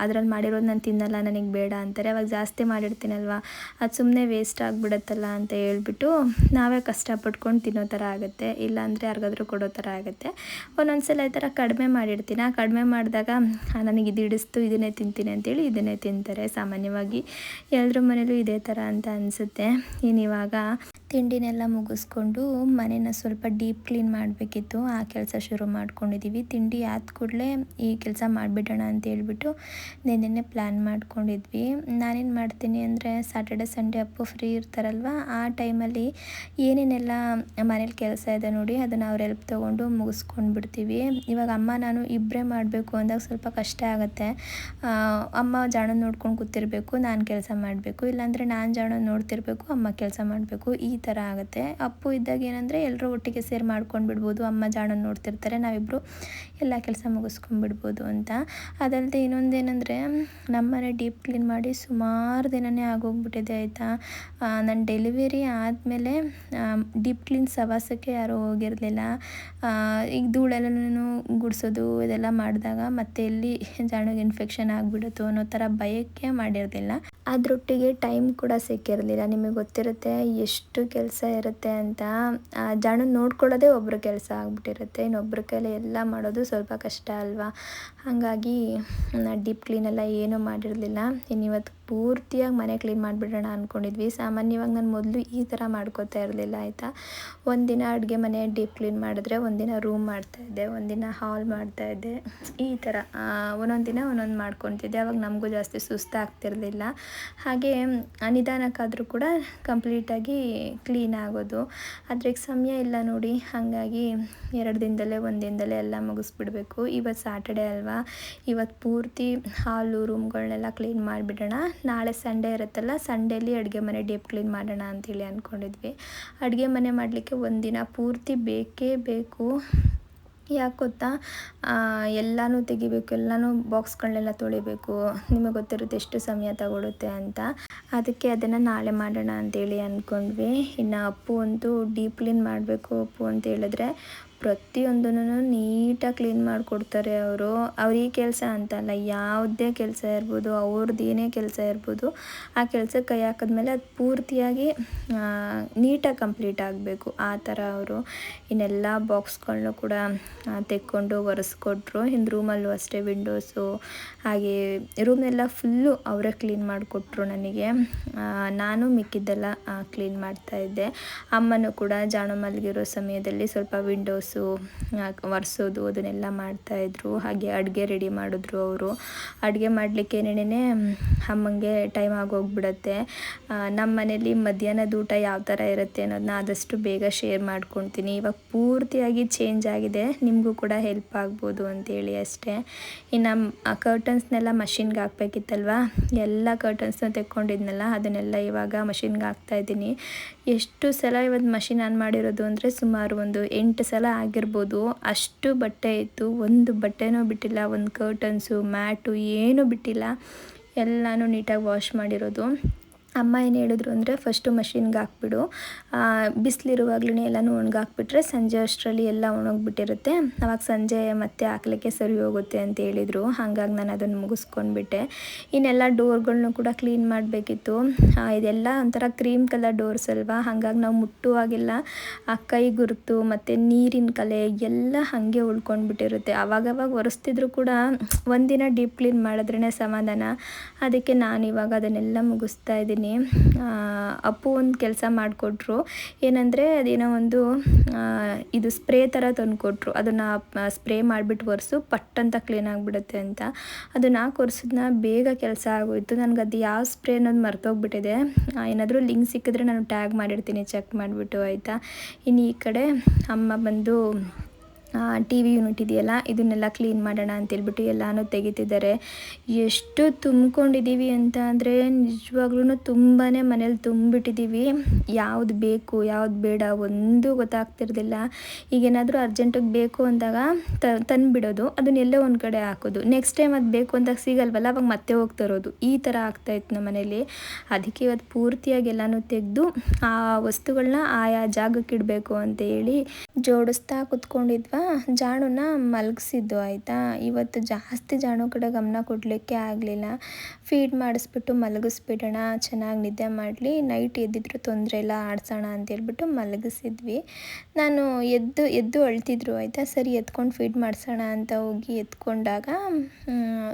ಅದ್ರಲ್ಲಿ ಮಾಡಿರೋದು ನಾನು ತಿನ್ನಲ್ಲ, ನನಗೆ ಬೇಡ ಅಂತಾರೆ. ಅವಾಗ ಜಾಸ್ತಿ ಮಾಡಿರ್ತೀನಲ್ವ, ಅದು ಸುಮ್ಮನೆ ವೇಸ್ಟ್ ಆಗಿಬಿಡುತ್ತಲ್ಲ ಅಂತ ಹೇಳ್ಬಿಟ್ಟು ನಾವೇ ಕಷ್ಟಪಟ್ಕೊಂಡು ತಿನ್ನೋ ಥರ ಆಗುತ್ತೆ, ಇಲ್ಲಾಂದರೆ ಯಾರಿಗಾದ್ರೂ ಕೊಡೋ ಥರ ಆಗುತ್ತೆ. ಒಂದೊಂದು ಸಲ ಈ ಥರ ಕಡಿಮೆ ಮಾಡಿರ್ತೀನಿ. ಕಡಿಮೆ ಮಾಡಿದಾಗ ನನಗೆ ಇದು ಹಿಡಿಸ್ತು, ಇದನ್ನೇ ತಿಂತೀನಿ ಅಂತೇಳಿ ಇದನ್ನೇ ತಿಂತಾರೆ. ಸಾಮಾನ್ಯವಾಗಿ ಎಲ್ಲರ ಮನೇಲೂ ಇದೇ ಥರ ಅಂತ ಅನಿಸುತ್ತೆ. ಇನ್ನಿವಾಗ ತಿಂಡಿನೆಲ್ಲ ಮುಗಿಸ್ಕೊಂಡು ಮನೇನ ಸ್ವಲ್ಪ ಡೀಪ್ ಕ್ಲೀನ್ ಮಾಡಬೇಕಿತ್ತು, ಆ ಕೆಲಸ ಶುರು ಮಾಡ್ಕೊಂಡಿದ್ದೀವಿ. ತಿಂಡಿ ಆದ ಕೂಡಲೇ ಈ ಕೆಲಸ ಮಾಡಿಬಿಡೋಣ ಅಂತ ಹೇಳ್ಬಿಟ್ಟು ನೆನ್ನೆ ಪ್ಲ್ಯಾನ್ ಮಾಡ್ಕೊಂಡಿದ್ವಿ. ನಾನೇನು ಮಾಡ್ತೀನಿ ಅಂದರೆ ಸ್ಯಾಟರ್ಡೆ ಸಂಡೇ ಅಪ್ಪು ಫ್ರೀ ಇರ್ತಾರಲ್ವ, ಆ ಟೈಮಲ್ಲಿ ಏನೇನೆಲ್ಲ ಮನೇಲಿ ಕೆಲಸ ಇದೆ ನೋಡಿ ಅದನ್ನು ಅವ್ರ ಹೆಲ್ಪ್ ತೊಗೊಂಡು ಮುಗಿಸ್ಕೊಂಡು ಬಿಡ್ತೀವಿ. ಇವಾಗ ಅಮ್ಮ ನಾನು ಇಬ್ಬರೇ ಮಾಡಬೇಕು ಅಂದಾಗ ಸ್ವಲ್ಪ ಕಷ್ಟ ಆಗುತ್ತೆ. ಅಮ್ಮ ಜಾಣ ನೋಡ್ಕೊಂಡು ಕೂತಿರ್ಬೇಕು, ನಾನು ಕೆಲಸ ಮಾಡಬೇಕು, ಇಲ್ಲಾಂದರೆ ನಾನು ಜಾಣ ನೋಡ್ತಿರ್ಬೇಕು, ಅಮ್ಮ ಕೆಲಸ ಮಾಡಬೇಕು, ಈ ಥರ ಆಗುತ್ತೆ. ಅಪ್ಪು ಇದ್ದಾಗ ಏನಂದರೆ ಎಲ್ಲರೂ ಒಟ್ಟಿಗೆ ಸೇರಿ ಮಾಡ್ಕೊಂಡು ಬಿಡ್ಬೋದು, ಅಮ್ಮ ಜಾಣ ನೋಡ್ತಿರ್ತಾರೆ, ನಾವಿಬ್ಬರು ಎಲ್ಲ ಕೆಲಸ ಮುಗಿಸ್ಕೊಂಡ್ಬಿಡ್ಬೋದು ಅಂತ. ಅದಲ್ಲದೆ ಇನ್ನೊಂದೇನೆಂದರೆ ನಮ್ಮನೆ ಡೀಪ್ ಕ್ಲೀನ್ ಮಾಡಿ ಸುಮಾರು ದಿನವೇ ಆಗೋಗ್ಬಿಟ್ಟಿದೆ ಆಯಿತಾ. ನನ್ನ ಡೆಲಿವರಿ ಆದಮೇಲೆ ಡೀಪ್ ಕ್ಲೀನ್ ಸವಾಸಕ್ಕೆ ಯಾರೂ ಹೋಗಿರಲಿಲ್ಲ. ಈಗ ಧೂಳೆಲ್ಲನೂ ಗುಡಿಸೋದು ಇದೆಲ್ಲ ಮಾಡಿದಾಗ ಮತ್ತೆ ಎಲ್ಲಿ ಜಾಣಿಗೆ ಇನ್ಫೆಕ್ಷನ್ ಆಗಿಬಿಡುತ್ತೋ ಅನ್ನೋ ಥರ ಭಯಕ್ಕೆ ಮಾಡಿರಲಿಲ್ಲ. ಅದರೊಟ್ಟಿಗೆ ಟೈಮ್ ಕೂಡ ಸಿಕ್ಕಿರಲಿಲ್ಲ. ನಿಮಗೆ ಗೊತ್ತಿರುತ್ತೆ ಎಷ್ಟು ಕೆಲಸ ಇರುತ್ತೆ ಅಂತ. ಜಾಣ ನೋಡ್ಕೊಳ್ಳೋದೇ ಒಬ್ಬರು ಕೆಲಸ ಆಗ್ಬಿಟ್ಟಿರುತ್ತೆ, ಇನ್ನೊಬ್ಬರ ಕೈಲಿ ಎಲ್ಲ ಮಾಡೋದು ಸ್ವಲ್ಪ ಕಷ್ಟ ಅಲ್ವಾ. ಹಾಗಾಗಿ ಡೀಪ್ ಕ್ಲೀನೆಲ್ಲ ಏನೂ ಮಾಡಿರಲಿಲ್ಲ. ಇನ್ನಿವತ್ತು ಪೂರ್ತಿಯಾಗಿ ಮನೆ ಕ್ಲೀನ್ ಮಾಡಿಬಿಡೋಣ ಅಂದ್ಕೊಂಡಿದ್ವಿ. ಸಾಮಾನ್ಯವಾಗಿ ನಾನು ಮೊದಲು ಈ ಥರ ಮಾಡ್ಕೋತಾ ಇರಲಿಲ್ಲ ಆಯಿತಾ. ಒಂದಿನ ಅಡುಗೆ ಮನೆ ಡೀಪ್ ಕ್ಲೀನ್ ಮಾಡಿದ್ರೆ ಒಂದಿನ ರೂಮ್ ಮಾಡ್ತಾಯಿದ್ದೆ, ಒಂದಿನ ಹಾಲ್ ಮಾಡ್ತಾಯಿದ್ದೆ, ಈ ಥರ ಒಂದೊಂದು ದಿನ ಒಂದೊಂದು ಮಾಡ್ಕೊತಿದ್ದೆ. ಅವಾಗ ನಮಗೂ ಜಾಸ್ತಿ ಸುಸ್ತಾಗ್ತಿರಲಿಲ್ಲ. ಹಾಗೆ ನಿಧಾನಕ್ಕಾದರೂ ಕೂಡ ಕಂಪ್ಲೀಟಾಗಿ ಕ್ಲೀನ್ ಆಗೋದು. ಆದರೆ ಈಗ ಸಮಯ ಇಲ್ಲ ನೋಡಿ, ಹಾಗಾಗಿ 2 ದಿನದಲ್ಲೇ 1 ದಿನದಲ್ಲೇ ಎಲ್ಲ ಮುಗಿಸ್ಬಿಡ್ಬೇಕು. ಇವತ್ತು ಸ್ಯಾಟರ್ಡೆ ಅಲ್ವಾ, ಇವತ್ತು ಪೂರ್ತಿ ಹಾಲು ರೂಮ್ಗಳನ್ನೆಲ್ಲ ಕ್ಲೀನ್ ಮಾಡಿಬಿಡೋಣ, ನಾಳೆ ಸಂಡೇ ಇರುತ್ತಲ್ಲ, ಸಂಡೇಲಿ ಅಡುಗೆ ಮನೆ ಡೀಪ್ ಕ್ಲೀನ್ ಮಾಡೋಣ ಅಂತೇಳಿ ಅಂದ್ಕೊಂಡಿದ್ವಿ. ಅಡುಗೆ ಮನೆ ಮಾಡಲಿಕ್ಕೆ ಒಂದಿನ ಪೂರ್ತಿ ಬೇಕೇ ಬೇಕು. ಯಾಕೆ ಗೊತ್ತಾ, ಎಲ್ಲನೂ ತೆಗಿಬೇಕು, ಎಲ್ಲನೂ ಬಾಕ್ಸ್ಗಳನ್ನೆಲ್ಲ ತೊಳಿಬೇಕು. ನಿಮಗೆ ಗೊತ್ತಿರುತ್ತೆ ಎಷ್ಟು ಸಮಯ ತಗೊಳುತ್ತೆ ಅಂತ. ಅದಕ್ಕೆ ಅದನ್ನು ನಾಳೆ ಮಾಡೋಣ ಅಂತೇಳಿ ಅಂದ್ಕೊಂಡ್ವಿ. ಇನ್ನು ಅಪ್ಪು ಅಂತೂ ಡೀಪ್ ಕ್ಲೀನ್ ಮಾಡಬೇಕು ಅಪ್ಪು ಅಂತ ಹೇಳಿದ್ರೆ ಪ್ರತಿಯೊಂದನ್ನು ನೀಟಾಗಿ ಕ್ಲೀನ್ ಮಾಡಿಕೊಡ್ತಾರೆ ಅವರು. ಅವ್ರಿಗೆ ಕೆಲಸ ಅಂತಲ್ಲ, ಯಾವುದೇ ಕೆಲಸ ಇರ್ಬೋದು, ಅವ್ರದ್ದು ಏನೇ ಕೆಲಸ ಇರ್ಬೋದು, ಆ ಕೆಲಸಕ್ಕೆ ಕೈ ಹಾಕಿದ್ಮೇಲೆ ಅದು ಪೂರ್ತಿಯಾಗಿ ನೀಟಾಗಿ ಕಂಪ್ಲೀಟ್ ಆಗಬೇಕು, ಆ ಥರ ಅವರು. ಇನ್ನೆಲ್ಲ ಬಾಕ್ಸ್ಗಳನ್ನೂ ಕೂಡ ತೆಕ್ಕೊಂಡು ಒರೆಸ್ಕೊಟ್ರು. ಇನ್ನು ರೂಮಲ್ಲೂ ಅಷ್ಟೇ ವಿಂಡೋಸು ಹಾಗೆ ರೂಮ್ನೆಲ್ಲ ಫುಲ್ಲು ಅವರೇ ಕ್ಲೀನ್ ಮಾಡಿಕೊಟ್ರು ನನಗೆ. ನಾನು ಮಿಕ್ಕಿದ್ದೆಲ್ಲ ಕ್ಲೀನ್ ಮಾಡ್ತಾಯಿದ್ದೆ. ಅಮ್ಮನೂ ಕೂಡ ಜಾಣು ಮಲಗಿರೋ ಸಮಯದಲ್ಲಿ ಸ್ವಲ್ಪ ವಿಂಡೋಸು ಒರೆಸೋದು ಅದನ್ನೆಲ್ಲ ಮಾಡ್ತಾಯಿದ್ರು. ಹಾಗೆ ಅಡುಗೆ ರೆಡಿ ಮಾಡಿದ್ರು ಅವರು. ಅಡುಗೆ ಮಾಡಲಿಕ್ಕೆ ಏನೇನೇ ಅಮ್ಮಂಗೆ ಟೈಮ್ ಆಗೋಗ್ಬಿಡತ್ತೆ. ನಮ್ಮ ಮನೇಲಿ ಮಧ್ಯಾಹ್ನದ ಊಟ ಯಾವ ಥರ ಇರುತ್ತೆ ಅನ್ನೋದನ್ನ ಆದಷ್ಟು ಬೇಗ ಶೇರ್ ಮಾಡ್ಕೊತೀನಿ. ಇವಾಗ ಪೂರ್ತಿಯಾಗಿ ಚೇಂಜ್ ಆಗಿದೆ, ನಿಮಗೂ ಕೂಡ ಹೆಲ್ಪ್ ಆಗ್ಬೋದು ಅಂತೇಳಿ ಅಷ್ಟೇ. ಇನ್ನು ಕರ್ಟನ್ಸ್ನೆಲ್ಲ ಮಷಿನ್ಗೆ ಹಾಕ್ಬೇಕಿತ್ತಲ್ವ, ಎಲ್ಲ ಕರ್ಟನ್ಸ್ನ ತೆಕ್ಕೊಂಡಿದ್ನಲ್ಲ ಅದನ್ನೆಲ್ಲ ಇವಾಗ ಮಷಿನ್ಗೆ ಹಾಕ್ತಾಯಿದ್ದೀನಿ. ಎಷ್ಟು ಸಲ ಇವತ್ತು ಮಷಿನ್ ಆನ್ ಮಾಡಿರೋದು ಅಂದರೆ ಸುಮಾರು ಒಂದು 8 ಸಲ ಆಗಿರ್ಬೋದು. ಅಷ್ಟು ಬಟ್ಟೆ ಇತ್ತು, ಒಂದು ಬಟ್ಟೆನೂ ಬಿಟ್ಟಿಲ್ಲ, ಒಂದು ಕರ್ಟನ್ಸು ಮ್ಯಾಟು ಏನೂ ಬಿಟ್ಟಿಲ್ಲ, ಎಲ್ಲನೂ ನೀಟಾಗಿ ವಾಶ್ ಮಾಡಿರೋದು. ಅಮ್ಮ ಏನು ಹೇಳಿದ್ರು ಅಂದರೆ ಫಸ್ಟು ಮಷಿನ್ಗೆ ಹಾಕ್ಬಿಡು, ಬಿಸಿಲಿರುವಾಗ್ಲೇ ಎಲ್ಲನೂ ಒಣಗಾಕ್ಬಿಟ್ರೆ ಸಂಜೆ ಅಷ್ಟರಲ್ಲಿ ಎಲ್ಲ ಒಣಗಿಬಿಟ್ಟಿರುತ್ತೆ, ಅವಾಗ ಸಂಜೆ ಮತ್ತೆ ಹಾಕ್ಲಿಕ್ಕೆ ಸರಿ ಹೋಗುತ್ತೆ ಅಂತ ಹೇಳಿದರು. ಹಾಗಾಗಿ ನಾನು ಅದನ್ನು ಮುಗಿಸ್ಕೊಂಡ್ಬಿಟ್ಟೆ. ಇನ್ನೆಲ್ಲ ಡೋರ್ಗಳ್ನೂ ಕೂಡ ಕ್ಲೀನ್ ಮಾಡಬೇಕಿತ್ತು. ಇದೆಲ್ಲ ಒಂಥರ ಕ್ರೀಮ್ ಕಲರ್ ಡೋರ್ಸ್ ಅಲ್ವಾ, ಹಾಗಾಗಿ ನಾವು ಮುಟ್ಟುವಾಗೆಲ್ಲ ಆ ಕೈ ಗುರುತು ಮತ್ತು ನೀರಿನ ಕಲೆ ಎಲ್ಲ ಹಾಗೆ ಉಳ್ಕೊಂಡ್ಬಿಟ್ಟಿರುತ್ತೆ. ಆವಾಗವಾಗ ಒರೆಸ್ತಿದ್ರು ಕೂಡ ಒಂದಿನ ಡೀಪ್ ಕ್ಲೀನ್ ಮಾಡಿದ್ರೇ ಸಮಾಧಾನ. ಅದಕ್ಕೆ ನಾನು ಇವಾಗ ಅದನ್ನೆಲ್ಲ ಮುಗಿಸ್ತಾ ಇದ್ದೀನಿ. ಅಪ್ಪು ಒಂದು ಕೆಲಸ ಮಾಡಿಕೊಟ್ರು, ಏನಂದರೆ ಅದೇನೋ ಒಂದು ಇದು ಸ್ಪ್ರೇ ಥರ ತಂದುಕೊಟ್ರು. ಅದನ್ನು ಸ್ಪ್ರೇ ಮಾಡಿಬಿಟ್ಟು ಒರೆಸು ಪಟ್ ಅಂತ ಕ್ಲೀನ್ ಆಗಿಬಿಡುತ್ತೆ ಅಂತ. ಅದನ್ನು ಒರೆಸಿದ್ನ ಬೇಗ ಕೆಲಸ ಆಗೋಯಿತು. ನನಗೆ ಅದು ಯಾವ ಸ್ಪ್ರೇ ಅನ್ನೋದು ಮರ್ತೋಗ್ಬಿಟ್ಟಿದೆ. ಏನಾದರೂ ಲಿಂಕ್ ಸಿಕ್ಕಿದ್ರೆ ನಾನು ಟ್ಯಾಗ್ ಮಾಡಿರ್ತೀನಿ, ಚೆಕ್ ಮಾಡಿಬಿಟ್ಟು ಆಯಿತಾ. ಇನ್ನು ಈ ಕಡೆ ಅಮ್ಮ ಬಂದು TV ಯೂನಿಟ್ ಇದೆಯಲ್ಲ ಇದನ್ನೆಲ್ಲ ಕ್ಲೀನ್ ಮಾಡೋಣ ಅಂತೇಳ್ಬಿಟ್ಟು ಎಲ್ಲನೂ ತೆಗಿತಿದ್ದಾರೆ. ಎಷ್ಟು ತುಂಬ್ಕೊಂಡಿದ್ದೀವಿ ಅಂತ ಅಂದರೆ ನಿಜವಾಗ್ಲೂ ತುಂಬಾ ಮನೇಲಿ ತುಂಬಿಟ್ಟಿದ್ದೀವಿ. ಯಾವುದು ಬೇಕು ಯಾವುದು ಬೇಡ ಒಂದು ಗೊತ್ತಾಗ್ತಿರ್ಲಿಲ್ಲ. ಈಗೇನಾದರೂ ಅರ್ಜೆಂಟಿಗೆ ಬೇಕು ಅಂದಾಗ ತಂದುಬಿಡೋದು, ಅದನ್ನೆಲ್ಲೋ ಒಂದು ಕಡೆ ಹಾಕೋದು, ನೆಕ್ಸ್ಟ್ ಟೈಮ್ ಅದು ಬೇಕು ಅಂದಾಗ ಸಿಗಲ್ವಲ್ಲ ಅವಾಗ ಮತ್ತೆ ಹೋಗಿ ತರೋದು, ಈ ಥರ ಆಗ್ತಾಯಿತ್ತು ನಮ್ಮ ಮನೇಲಿ. ಅದಕ್ಕೆ ಇವತ್ತು ಪೂರ್ತಿಯಾಗಿ ಎಲ್ಲನೂ ತೆಗೆದು ಆ ವಸ್ತುಗಳನ್ನ ಆಯಾ ಜಾಗಕ್ಕೆ ಇಡಬೇಕು ಅಂತ ಹೇಳಿ ಜೋಡಿಸ್ತಾ ಕುತ್ಕೊಂಡಿದ್ವಾ. ಜಾಣುನ ಮಲಗಿಸಿದ್ದು ಆಯಿತಾ. ಇವತ್ತು ಜಾಸ್ತಿ ಜಾಣು ಕಡೆ ಗಮನ ಕೊಡಲಿಕ್ಕೆ ಆಗಲಿಲ್ಲ. ಫೀಡ್ ಮಾಡಿಸ್ಬಿಟ್ಟು ಮಲಗಿಸ್ಬಿಡೋಣ, ಚೆನ್ನಾಗಿ ನಿದ್ದೆ ಮಾಡಲಿ, ನೈಟ್ ಎದ್ದಿದ್ರು ತೊಂದರೆ ಇಲ್ಲ, ಆಡಿಸೋಣ ಅಂತೇಳ್ಬಿಟ್ಟು ಮಲಗಿಸಿದ್ವಿ. ನಾನು ಎದ್ದು ಅಳ್ತಿದ್ರು ಆಯಿತಾ. ಸರಿ ಎತ್ಕೊಂಡು ಫೀಡ್ ಮಾಡಿಸೋಣ ಅಂತ ಹೋಗಿ ಎತ್ಕೊಂಡಾಗ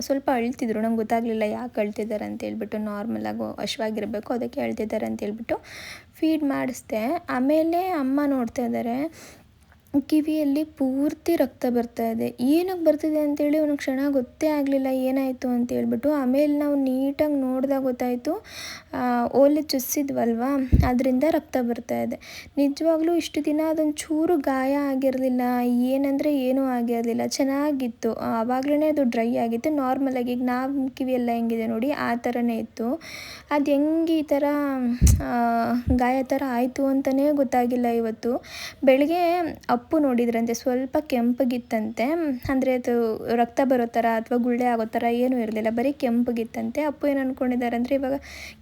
ಸ್ವಲ್ಪ ಅಳ್ತಿದ್ರು. ನಂಗೆ ಗೊತ್ತಾಗಲಿಲ್ಲ ಯಾಕೆ ಅಳ್ತಿದ್ದಾರೆ ಅಂತೇಳ್ಬಿಟ್ಟು. ನಾರ್ಮಲಾಗಿ ಹಶ್ವಾಗಿರಬೇಕು, ಅದಕ್ಕೆ ಅಳ್ತಿದ್ದಾರೆ ಅಂತೇಳ್ಬಿಟ್ಟು ಫೀಡ್ ಮಾಡಿಸ್ದೆ. ಆಮೇಲೆ ಅಮ್ಮ ನೋಡ್ತಾ ಇದ್ದಾರೆ, ಕಿವಿಯಲ್ಲಿ ಪೂರ್ತಿ ರಕ್ತ ಬರ್ತಾ ಇದೆ. ಏನಕ್ಕೆ ಬರ್ತಿದೆ ಅಂತೇಳಿ ಒಂದು ಕ್ಷಣ ಗೊತ್ತೇ ಆಗಲಿಲ್ಲ ಏನಾಯಿತು ಅಂತೇಳ್ಬಿಟ್ಟು. ಆಮೇಲೆ ನಾವು ನೀಟಾಗಿ ನೋಡಿದಾಗ ಗೊತ್ತಾಯಿತು, ಓಲೆ ಚುಚ್ಚಿದ್ವಲ್ವ ಅದರಿಂದ ರಕ್ತ ಬರ್ತಾ ಇದೆ. ನಿಜವಾಗ್ಲೂ ಇಷ್ಟು ದಿನ ಅದೊಂದು ಚೂರು ಗಾಯ ಆಗಿರಲಿಲ್ಲ, ಏನಂದರೆ ಏನೂ ಆಗಿರಲಿಲ್ಲ, ಚೆನ್ನಾಗಿತ್ತು. ಆವಾಗಲೇ ಅದು ಡ್ರೈ ಆಗಿತ್ತು. ನಾರ್ಮಲಾಗಿ ಈಗ ನಾವು ಕಿವಿಯೆಲ್ಲ ಹೆಂಗಿದೆ ನೋಡಿ ಆ ಥರನೇ ಇತ್ತು. ಅದು ಹೆಂಗೆ ಈ ಥರ ಗಾಯ ಥರ ಆಯಿತು ಅಂತಲೇ ಗೊತ್ತಾಗಿಲ್ಲ ಇವತ್ತು. ಬೆಳಗ್ಗೆ ಅಪ್ಪು ನೋಡಿದ್ರಂತೆ, ಸ್ವಲ್ಪ ಕೆಂಪಗಿತ್ತಂತೆ, ಅಂದರೆ ಅದು ರಕ್ತ ಬರೋ ಥರ ಅಥವಾ ಗುಳ್ಳೆ ಆಗೋ ಥರ ಏನೂ ಇರಲಿಲ್ಲ, ಬರೀ ಕೆಂಪಗಿತ್ತಂತೆ. ಅಪ್ಪು ಏನು ಅಂದ್ಕೊಂಡಿದ್ದಾರೆ ಅಂದರೆ ಇವಾಗ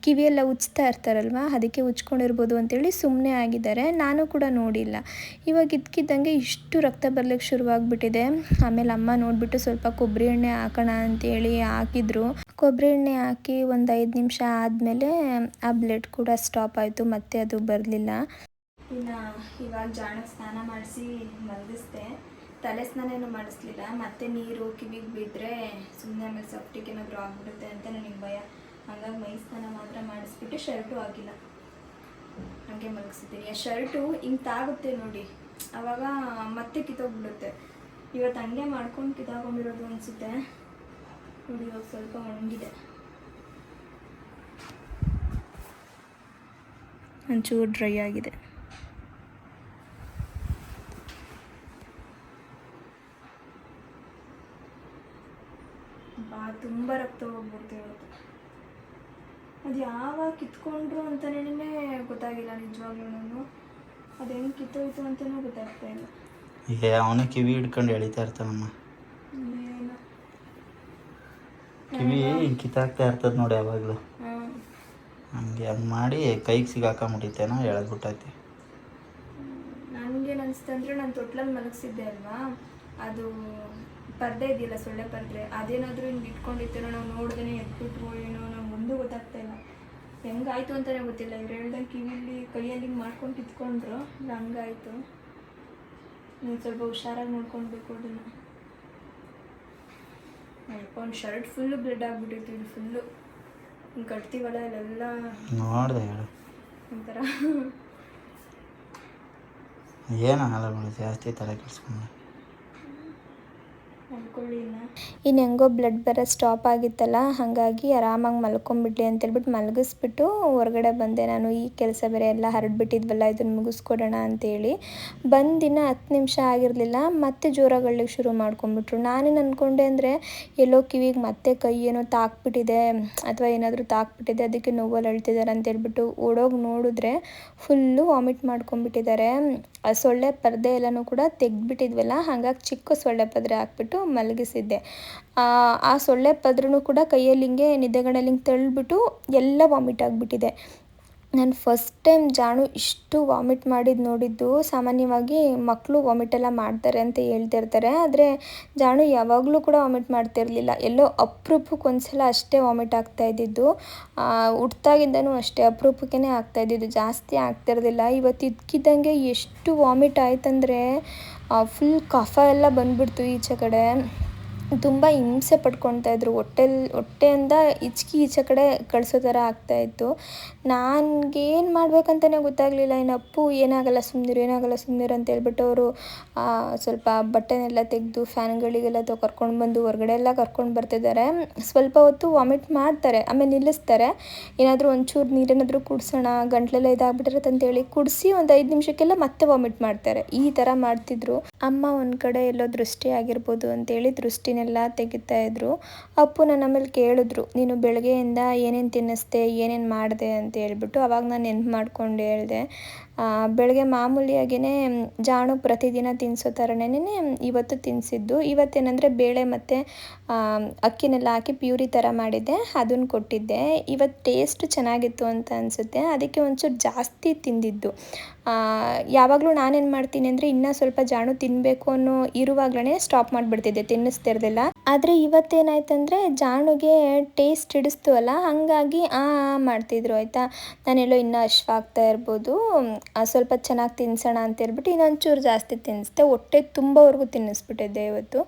ಕಿವಿಯೆಲ್ಲ ಉಜ್ತಾ ಇರ್ತಾರಲ್ವ ಅದಕ್ಕೆ ಉಜ್ಕೊಂಡಿರ್ಬೋದು ಅಂತೇಳಿ ಸುಮ್ಮನೆ ಆಗಿದ್ದಾರೆ. ನಾನು ಕೂಡ ನೋಡಿಲ್ಲ. ಇವಾಗ ಇದ್ಕಿದ್ದಂಗೆ ಇಷ್ಟು ರಕ್ತ ಬರ್ಲಿಕ್ಕೆ ಶುರುವಾಗ್ಬಿಟ್ಟಿದೆ. ಆಮೇಲೆ ಅಮ್ಮ ನೋಡಿಬಿಟ್ಟು ಸ್ವಲ್ಪ ಕೊಬ್ಬರಿ ಎಣ್ಣೆ ಹಾಕೋಣ ಅಂತೇಳಿ ಹಾಕಿದ್ರು. ಕೊಬ್ಬರಿ ಎಣ್ಣೆ ಹಾಕಿ ಒಂದು 5 ನಿಮಿಷ ಆದಮೇಲೆ ಆ ಬ್ಲಡ್ ಕೂಡ ಸ್ಟಾಪ್ ಆಯಿತು, ಮತ್ತೆ ಅದು ಬರಲಿಲ್ಲ. ಇನ್ನು ಇವಾಗ ಜಾಣಕ್ಕೆ ಸ್ನಾನ ಮಾಡಿಸಿ ಮಲಗಿಸ್ದೆ. ತಲೆ ಸ್ನಾನ ಏನೂ ಮಾಡಿಸ್ಲಿಲ್ಲ, ಮತ್ತೆ ನೀರು ಕಿವಿಗೆ ಬಿದ್ದರೆ ಸುಮ್ಮನೆ ಆಮೇಲೆ ಸಪ್ಟಿಗೆ ಏನಾದರೂ ಆಗ್ಬಿಡುತ್ತೆ ಅಂತ ನನಗೆ ಭಯ. ಹಾಗಾಗಿ ಮೈ ಸ್ನಾನ ಮಾತ್ರ ಮಾಡಿಸ್ಬಿಟ್ಟು ಶರ್ಟು ಹಾಕಿಲ್ಲ, ಹಾಗೆ ಮಲಗಿಸಿದ್ದೀನಿ. ಆ ಶರ್ಟು ಹಿಂಗೆ ತಾಗುತ್ತೆ ನೋಡಿ, ಆವಾಗ ಮತ್ತೆ ಕಿತ್ತೋಗ್ಬಿಡುತ್ತೆ. ಇವತ್ತು ಹಂಗೆ ಮಾಡ್ಕೊಂಡು ಕಿತ್ತಾಕೊಂಡಿರೋದು ಅನಿಸುತ್ತೆ ನೋಡಿ. ಇವಾಗ ಸ್ವಲ್ಪ ಒಣಗಿದೆ, ಒಂಚೂರು ಡ್ರೈ ಆಗಿದೆ. ತುಂಬ ರಕ್ತ ಹೋಗ್ಬಿಡ್ತು ಇವತ್ತು. ಅದು ಯಾವಾಗ ಕಿತ್ಕೊಂಡ್ರು ಅಂತಲೇ ಗೊತ್ತಾಗಿಲ್ಲ ನಿಜವಾಗ್ಲೂ. ನಾನು ಅದು ಹೆಂಗೆ ಕಿತ್ತೋಯ್ತು ಅಂತಲೂ ಗೊತ್ತಾಗ್ತಾ ಇಲ್ಲ. ಅವನೇ ಕಿವಿ ಹಿಡ್ಕೊಂಡು ಎಳಿತಾ ಇರ್ತಾನಮ್ಮ. ಏನೋ ಕಿವಿ ಹಿಂಗೆ ಕಿತ್ತಾಕ್ತಾ ಇರ್ತದೆ ನೋಡಿ ಯಾವಾಗಲೂ. ಹಂಗೆ ಮಾಡಿ ಕೈಗೆ ಸಿಗಾಕೊಂಬಿಟ್ಟೈತೇನೋ, ಎಳೆದ್ಬಿಟ್ಟೈತಿ. ನನಗೇನು ಅನಿಸ್ತಂದ್ರೆ ನಾನು ತೊಟ್ಲಲ್ಲಿ ಮಲಗಿಸಿದ್ದೆ ಅಲ್ವಾ, ಅದು ಪರ್ದೆ ಇದೆಯಲ್ಲ, ಸೊಳ್ಳೆ ಪರ್ದೆ, ಅದೇನಾದರೂ ಹಿಂಗೆ ಇಟ್ಕೊಂಡಿತ್ತೇನೋ, ನಾವು ನೋಡ್ದೇ ಎದ್ಬಿಟ್ವೋ ಏನೋ, ನಮ್ಗೆ ಒಂದೂ ಗೊತ್ತಾಗ್ತಾ ಇಲ್ಲ. ಹೆಂಗಾಯ್ತು ಅಂತಲೇ ಗೊತ್ತಿಲ್ಲ. ಇವ್ರು ಹೇಳ್ದಂಗೆ ಕಿವಿಲಿ ಕೈಯಲ್ಲಿ ಹಿಂಗೆ ಮಾಡ್ಕೊಂಡು ಕಿತ್ಕೊಂಡ್ರು, ಹಂಗಾಯಿತು. ನೀವು ಸ್ವಲ್ಪ ಹುಷಾರಾಗಿ ನೋಡ್ಕೊಳ್ಬೇಕು ಅದನ್ನು. ಒಂದು ಶರ್ಟ್ ಫುಲ್ಲು ಬ್ಲಡ್ ಆಗಿಬಿಟ್ಟಿತ್ತು. ಇದು ಫುಲ್ಲು ಹಿಂಗೆ ಕಟ್ತೀವಲ್ಲ ಇಲ್ಲೆಲ್ಲ ನೋಡಿದೆ ಹೇಳು. ಒಂಥರ ಏನಾಗಲ್ಲ ಬಿಡು, ಜಾಸ್ತಿ ತಲೆ ಕೆಡಿಸ್ಕೊಂಡು. ಇನ್ನು ಹೆಂಗೋ ಬ್ಲಡ್ ಬರೋ ಸ್ಟಾಪ್ ಆಗಿತ್ತಲ್ಲ, ಹಾಗಾಗಿ ಆರಾಮಾಗಿ ಮಲ್ಕೊಂಬಿಡ್ಲಿ ಅಂತೇಳ್ಬಿಟ್ಟು ಮಲಗಿಸ್ಬಿಟ್ಟು ಹೊರಗಡೆ ಬಂದೆ ನಾನು. ಈ ಕೆಲಸ ಬೇರೆ ಎಲ್ಲ ಹರಡ್ಬಿಟ್ಟಿದ್ವಲ್ಲ, ಇದನ್ನು ಮುಗಿಸ್ಕೊಡೋಣ ಅಂತೇಳಿ ಬಂದಿನ 10 ನಿಮಿಷ ಆಗಿರಲಿಲ್ಲ, ಮತ್ತೆ ಜೋರಾಗಳ್ಳಿಗೆ ಶುರು ಮಾಡ್ಕೊಂಬಿಟ್ರು. ನಾನೇನು ಅಂದ್ಕೊಂಡೆ ಅಂದರೆ ಎಲ್ಲೋ ಕಿವಿಗೆ ಮತ್ತೆ ಕೈ ಏನೋ ತಾಕ್ಬಿಟ್ಟಿದೆ ಅಥವಾ ಏನಾದರೂ ತಾಕ್ಬಿಟ್ಟಿದೆ, ಅದಕ್ಕೆ ನೋವಲ್ಲಿ ಅಳ್ತಿದ್ದಾರೆ ಅಂತೇಳ್ಬಿಟ್ಟು ಓಡೋಗಿ ನೋಡಿದ್ರೆ ಫುಲ್ಲು ವಾಮಿಟ್ ಮಾಡ್ಕೊಂಬಿಟ್ಟಿದ್ದಾರೆ. ಆ ಸೊಳ್ಳೆ ಪರ್ದೆ ಎಲ್ಲನೂ ಕೂಡ ತೆಗೆದ್ಬಿಟ್ಟಿದ್ವಲ್ಲ, ಹಾಗಾಗಿ ಚಿಕ್ಕ ಸೊಳ್ಳೆ ಪರ್ದೆ ಹಾಕ್ಬಿಟ್ಟು ಮಲಗಿಸಿದ್ದೆ. ಆ ಸೊಳ್ಳೆ ಪದ್ರೂ ಕೂಡ ಕೈಯಲ್ಲಿ ಹಿಂಗೆ ನಿದ್ದೆಗಣ್ಣಲ್ಲಿ ಹಿಂಗೆ ತಳ್ಳಿಬಿಟ್ಟು ಎಲ್ಲ ವಾಮಿಟ್ ಆಗಿಬಿಟ್ಟಿದೆ. ನಾನು ಫಸ್ಟ್ ಟೈಮ್ ಜಾಣು ಇಷ್ಟು ವಾಮಿಟ್ ಮಾಡಿದ್ದು ನೋಡಿದ್ದು. ಸಾಮಾನ್ಯವಾಗಿ ಮಕ್ಕಳು ವಾಮಿಟೆಲ್ಲ ಮಾಡ್ತಾರೆ ಅಂತ ಹೇಳ್ತಿರ್ತಾರೆ, ಆದರೆ ಜಾಣು ಯಾವಾಗಲೂ ಕೂಡ ವಾಮಿಟ್ ಮಾಡ್ತಿರಲಿಲ್ಲ. ಎಲ್ಲೋ ಅಪರೂಪಕ್ಕೆ ಒಂದ್ಸಲ ಅಷ್ಟೇ ವಾಮಿಟ್ ಆಗ್ತಾಯಿದ್ದಿದ್ದು. ಹುಟ್ಟಾಗಿಂದನೂ ಅಷ್ಟೇ ಅಪರೂಪಕ್ಕೇ ಆಗ್ತಾಯಿದ್ದಿದ್ದು, ಜಾಸ್ತಿ ಆಗ್ತಿರೋದಿಲ್ಲ. ಇವತ್ತು ಇದ್ದಕ್ಕಿದ್ದಂಗೆ ಎಷ್ಟು ವಾಮಿಟ್ ಆಯ್ತಂದರೆ ಫುಲ್ ಕಫ ಎಲ್ಲ ಬಂದುಬಿಡ್ತು ಈಚೆ ಕಡೆ. ತುಂಬ ಹಿಂಸೆ ಪಡ್ಕೊತಾಯಿದ್ರು. ಹೊಟ್ಟೆಯಿಂದ ಈಚೆ ಕಡೆ ಕಳಿಸೋ ಥರ ಆಗ್ತಾಯಿತ್ತು. ನನಗೇನು ಮಾಡ್ಬೇಕಂತಲೇ ಗೊತ್ತಾಗಲಿಲ್ಲ. ಇನ್ನು ಅಪ್ಪು ಏನಾಗಲ್ಲ ಸುಮ್ಮನಿರು ಅಂತ ಹೇಳ್ಬಿಟ್ಟು ಅವರು ಸ್ವಲ್ಪ ಬಟ್ಟೆನೆಲ್ಲ ತೆಗೆದು ಫ್ಯಾನ್ಗಳಿಗೆಲ್ಲ ಕರ್ಕೊಂಡು ಬಂದು ಹೊರಗಡೆ ಎಲ್ಲ ಕರ್ಕೊಂಡು ಬರ್ತಿದ್ದಾರೆ. ಸ್ವಲ್ಪ ಹೊತ್ತು ವಾಮಿಟ್ ಮಾಡ್ತಾರೆ, ಆಮೇಲೆ ನಿಲ್ಲಿಸ್ತಾರೆ. ಏನಾದರೂ ಒಂಚೂರು ನೀರೇನಾದರೂ ಕುಡಿಸೋಣ, ಗಂಟ್ಲೆಲ್ಲ ಇದಾಗ್ಬಿಟ್ಟಿರುತ್ತೆ ಅಂತೇಳಿ ಕುಡಿಸಿ ಒಂದು 5 ನಿಮಿಷಕ್ಕೆಲ್ಲ ಮತ್ತೆ ವಾಮಿಟ್ ಮಾಡ್ತಾರೆ. ಈ ಥರ ಮಾಡ್ತಿದ್ರು. ಅಮ್ಮ ಒಂದು ಕಡೆ ಎಲ್ಲೋ ದೃಷ್ಟಿ ಆಗಿರ್ಬೋದು ಅಂತೇಳಿ ದೃಷ್ಟಿನೆಲ್ಲ ತೆಗಿತಾಯಿದ್ರು. ಅಪ್ಪು ನನ್ನ ಆಮೇಲೆ ಕೇಳಿದ್ರು, ನೀನು ಬೆಳಗ್ಗೆಯಿಂದ ಏನೇನು ತಿನ್ನಿಸ್ದೆ, ಏನೇನು ಮಾಡಿದೆ ಅಂತ ಹೇಳ್ಬಿಟ್ಟು. ಅವಾಗ ನಾನು ನೆನ್ಪು ಮಾಡ್ಕೊಂಡು ಹೇಳಿದೆ, ಬೆಳಗ್ಗೆ ಮಾಮೂಲಿಯಾಗಿಯೇ ಜಾಣು ಪ್ರತಿದಿನ ತಿನ್ನಿಸೋ ಥರನೇ ಇವತ್ತು ತಿನ್ನಿಸಿದ್ದು. ಇವತ್ತೇನೆಂದರೆ ಬೇಳೆ ಮತ್ತು ಅಕ್ಕಿನೆಲ್ಲ ಹಾಕಿ ಪ್ಯೂರಿ ಥರ ಮಾಡಿದ್ದೆ, ಅದನ್ನು ಕೊಟ್ಟಿದ್ದೆ. ಇವತ್ತು ಟೇಸ್ಟ್ ಚೆನ್ನಾಗಿತ್ತು ಅಂತ ಅನಿಸುತ್ತೆ, ಅದಕ್ಕೆ ಒಂಚೂರು ಜಾಸ್ತಿ ತಿಂದಿದ್ದು. ಯಾವಾಗಲೂ ನಾನೇನು ಮಾಡ್ತೀನಿ ಅಂದರೆ ಇನ್ನೂ ಸ್ವಲ್ಪ ಜಾಣು ತಿನ್ನಬೇಕು ಅನ್ನೋ ಇರುವಾಗಲೇ ಸ್ಟಾಪ್ ಮಾಡಿಬಿಡ್ತಿದ್ದೆ, ತಿನ್ನಿಸ್ತಿರ್ಲಿಲ್ಲ. ಆದರೆ ಇವತ್ತೇನಾಯ್ತಂದರೆ ಜಾಣುಗೆ ಟೇಸ್ಟ್ ಹಿಡಿಸ್ತು ಅಲ್ಲ, ಹಾಗಾಗಿ ಮಾಡ್ತಿದ್ರು ಆಯಿತಾ. ನಾನೆಲ್ಲೋ ಇನ್ನೂ ಹಶ್ವಾಗ್ತಾ ಇರ್ಬೋದು, ಸ್ವಲ್ಪ ಚೆನ್ನಾಗಿ ತಿನ್ನಿಸೋಣ ಅಂತ ಹೇಳ್ಬಿಟ್ಟು ಇನ್ನೊಂಚೂರು ಜಾಸ್ತಿ ತಿನ್ನಿಸ್ದೆ. ಹೊಟ್ಟೆ ತುಂಬವರೆಗೂ ತಿನ್ನಿಸ್ಬಿಟ್ಟಿದ್ದೆ ಇವತ್ತು.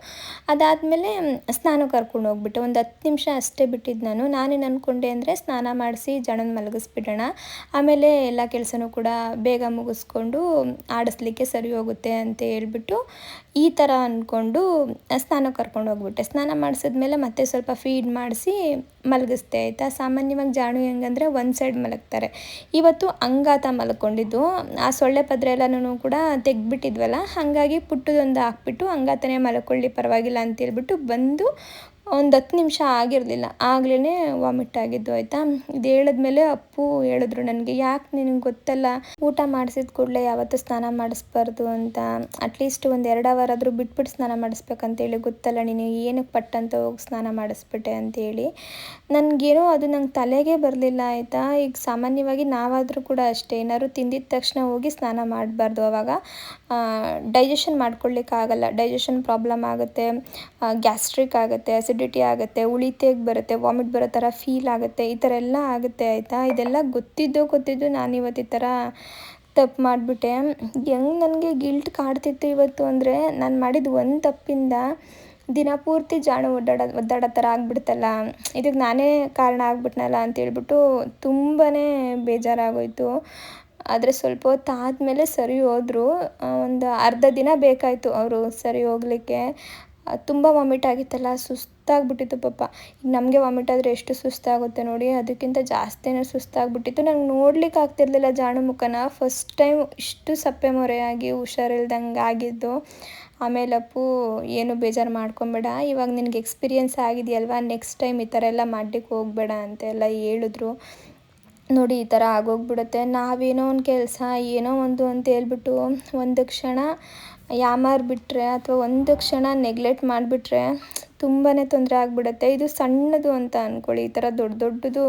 ಅದಾದಮೇಲೆ ಸ್ನಾನಕ್ಕೆ ಕರ್ಕೊಂಡು ಹೋಗ್ಬಿಟ್ಟೆ. ಒಂದು 10 ನಿಮಿಷ ಅಷ್ಟೇ ಬಿಟ್ಟಿದ್ದು ನಾನು. ನಾನೇನು ಅಂದ್ಕೊಂಡೆ ಅಂದರೆ ಸ್ನಾನ ಮಾಡಿಸಿ ಜಾಣನ ಮಲಗಿಸ್ಬಿಡೋಣ, ಆಮೇಲೆ ಎಲ್ಲ ಕೆಲಸನೂ ಕೂಡ ಬೇಗ ಮುಗಿಸ್ಕೊಂಡು ಆಡಿಸ್ಲಿಕ್ಕೆ ಸರಿ ಹೋಗುತ್ತೆ ಅಂತ ಹೇಳ್ಬಿಟ್ಟು ಈ ಥರ ಅಂದ್ಕೊಂಡು ಸ್ನಾನಕ್ಕೆ ಕರ್ಕೊಂಡು ಹೋಗ್ಬಿಟ್ಟೆ. ಸ್ನಾನ ಮಾಡಿಸಿದ್ಮೇಲೆ ಮತ್ತೆ ಸ್ವಲ್ಪ ಫೀಡ್ ಮಾಡಿಸಿ ಮಲಗಿಸ್ದೆ ಆಯಿತಾ. ಸಾಮಾನ್ಯವಾಗಿ ಜಾಣು ಹೆಂಗಂದರೆ ಒಂದು ಸೈಡ್ ಮಲಗ್ತಾರೆ. ಇವತ್ತು ಅಂಗಾತ ಮಲ್ಕೊಂಡಿದ್ದು. ಆ ಸೊಳ್ಳೆ ಪದ್ರೆ ಎಲ್ಲನೂ ಕೂಡ ತೆಗೆದ್ಬಿಟ್ಟಿದ್ವಲ್ಲ, ಹಾಗಾಗಿ ಪುಟ್ಟದೊಂದು ಹಾಕ್ಬಿಟ್ಟು ಅಂಗಾತನೇ ಮಲ್ಕೊಳ್ಳಿ ಪರವಾಗಿಲ್ಲ ಅಂತೇಳ್ಬಿಟ್ಟು ಬಂದು ಒಂದು 10 ನಿಮಿಷ ಆಗಿರಲಿಲ್ಲ, ಆಗಲೇ ವಾಮಿಟ್ ಆಗಿದ್ದು ಆಯಿತಾ. ಇದು ಹೇಳಿದ್ಮೇಲೆ ಅಪ್ಪು ಹೇಳಿದ್ರು ನನಗೆ, ಯಾಕೆ ನಿನಗೆ ಗೊತ್ತಲ್ಲ ಊಟ ಮಾಡಿಸಿದ ಕೂಡಲೇ ಯಾವತ್ತೂ ಸ್ನಾನ ಮಾಡಿಸ್ಬಾರ್ದು ಅಂತ, ಅಟ್ಲೀಸ್ಟ್ ಒಂದು 2 ಅವರ್ ಆದರೂ ಬಿಟ್ಬಿಟ್ಟು ಸ್ನಾನ ಮಾಡಿಸ್ಬೇಕಂತೇಳಿ, ಗೊತ್ತಲ್ಲ ನೀನು ಏನಕ್ಕೆ ಪಟ್ಟಂತ ಹೋಗಿ ಸ್ನಾನ ಮಾಡಿಸ್ಬಿಟ್ಟೆ ಅಂತೇಳಿ. ನನಗೇನೋ ಅದು ನಂಗೆ ತಲೆಗೆ ಬರಲಿಲ್ಲ ಆಯಿತಾ. ಈಗ ಸಾಮಾನ್ಯವಾಗಿ ನಾವಾದರೂ ಕೂಡ ಅಷ್ಟೇ, ಏನಾದ್ರು ತಿಂದಿದ ತಕ್ಷಣ ಹೋಗಿ ಸ್ನಾನ ಮಾಡಬಾರ್ದು. ಆವಾಗ ಡೈಜೆಷನ್ ಮಾಡ್ಕೊಳ್ಳಿಕ್ಕಾಗಲ್ಲ, ಡೈಜೆಷನ್ ಪ್ರಾಬ್ಲಮ್ ಆಗುತ್ತೆ, ಗ್ಯಾಸ್ಟ್ರಿಕ್ ಆಗುತ್ತೆ, ಅಸಿಡಿಟಿ ಆಗುತ್ತೆ, ಉಳಿತೆಗೆ ಬರುತ್ತೆ, ವಾಮಿಟ್ ಬರೋ ಥರ ಫೀಲ್ ಆಗುತ್ತೆ, ಈ ಥರ ಎಲ್ಲ ಆಗುತ್ತೆ ಆಯಿತಾ. ಇದೆಲ್ಲ ಗೊತ್ತಿದ್ದು ನಾನಿವತ್ತು ಈ ಥರ ತಪ್ಪು ಮಾಡಿಬಿಟ್ಟೆ. ಹೆಂಗೆ ನನಗೆ ಗಿಲ್ಟ್ ಕಾಡ್ತಿತ್ತು ಇವತ್ತು ಅಂದರೆ, ನಾನು ಮಾಡಿದ ಒಂದು ತಪ್ಪಿಂದ ದಿನಪೂರ್ತಿ ಜಾಣು ಒದ್ದಾಡೋ ಥರ ಆಗಿಬಿಡ್ತಲ್ಲ, ಇದಕ್ಕೆ ನಾನೇ ಕಾರಣ ಆಗ್ಬಿಟ್ನಲ್ಲ ಅಂತೇಳ್ಬಿಟ್ಟು ತುಂಬಾ ಬೇಜಾರಾಗೋಯಿತು. ಆದರೆ ಸ್ವಲ್ಪ ಹೊತ್ತು ಆದಮೇಲೆ ಸರಿ ಹೋದರು. ಒಂದು ಅರ್ಧ ದಿನ ಬೇಕಾಯಿತು ಅವರು ಸರಿ ಹೋಗಲಿಕ್ಕೆ. ತುಂಬ ವಾಮಿಟ್ ಆಗಿತ್ತಲ್ಲ, ಸುಸ್ತಾಗ್ಬಿಟ್ಟಿತ್ತು ಪಾಪ. ಈಗ ನಮಗೆ ವಾಮಿಟ್ ಆದರೆ ಎಷ್ಟು ಸುಸ್ತಾಗುತ್ತೆ ನೋಡಿ, ಅದಕ್ಕಿಂತ ಜಾಸ್ತಿನೇ ಸುಸ್ತಾಗ್ಬಿಟ್ಟಿತ್ತು. ನಂಗೆ ನೋಡ್ಲಿಕ್ಕೆ ಆಗ್ತಿರ್ಲಿಲ್ಲ ಜಾಣು ಮುಖನ. ಫಸ್ಟ್ ಟೈಮ್ ಇಷ್ಟು ಸಪ್ಪೆ ಮೊರೆಯಾಗಿ ಹುಷಾರಿಲ್ದಂಗೆ ಆಗಿದ್ದು. ಆಮೇಲೆ ಅಪ್ಪು ಏನು ಬೇಜಾರು ಮಾಡ್ಕೊಬೇಡ, ಇವಾಗ ನಿನಗೆ ಎಕ್ಸ್ಪೀರಿಯೆನ್ಸ್ ಆಗಿದೆಯಲ್ವ, ನೆಕ್ಸ್ಟ್ ಟೈಮ್ ಈ ಥರ ಎಲ್ಲ ಮಾಡಲಿಕ್ಕೆ ಹೋಗಬೇಡ ಅಂತೆಲ್ಲ ಹೇಳಿದ್ರು. ನೋಡಿ ಈ ಥರ ಆಗೋಗ್ಬಿಡುತ್ತೆ. ನಾವೇನೋ ಒಂದು ಕೆಲಸ ಏನೋ ಒಂದು ಅಂತ ಹೇಳ್ಬಿಟ್ಟು ಒಂದು ಕ್ಷಣ ಯಾಮಾರಿಬಿಟ್ರೆ ಅಥವಾ ಒಂದು ಕ್ಷಣ ನೆಗ್ಲೆಕ್ಟ್ ಮಾಡಿಬಿಟ್ರೆ ತುಂಬಾ ತೊಂದರೆ ಆಗಿಬಿಡುತ್ತೆ. ಇದು ಸಣ್ಣದು ಅಂತ ಅಂದ್ಕೊಳ್ಳಿ, ಈ ಥರ ದೊಡ್ಡ ದೊಡ್ಡದು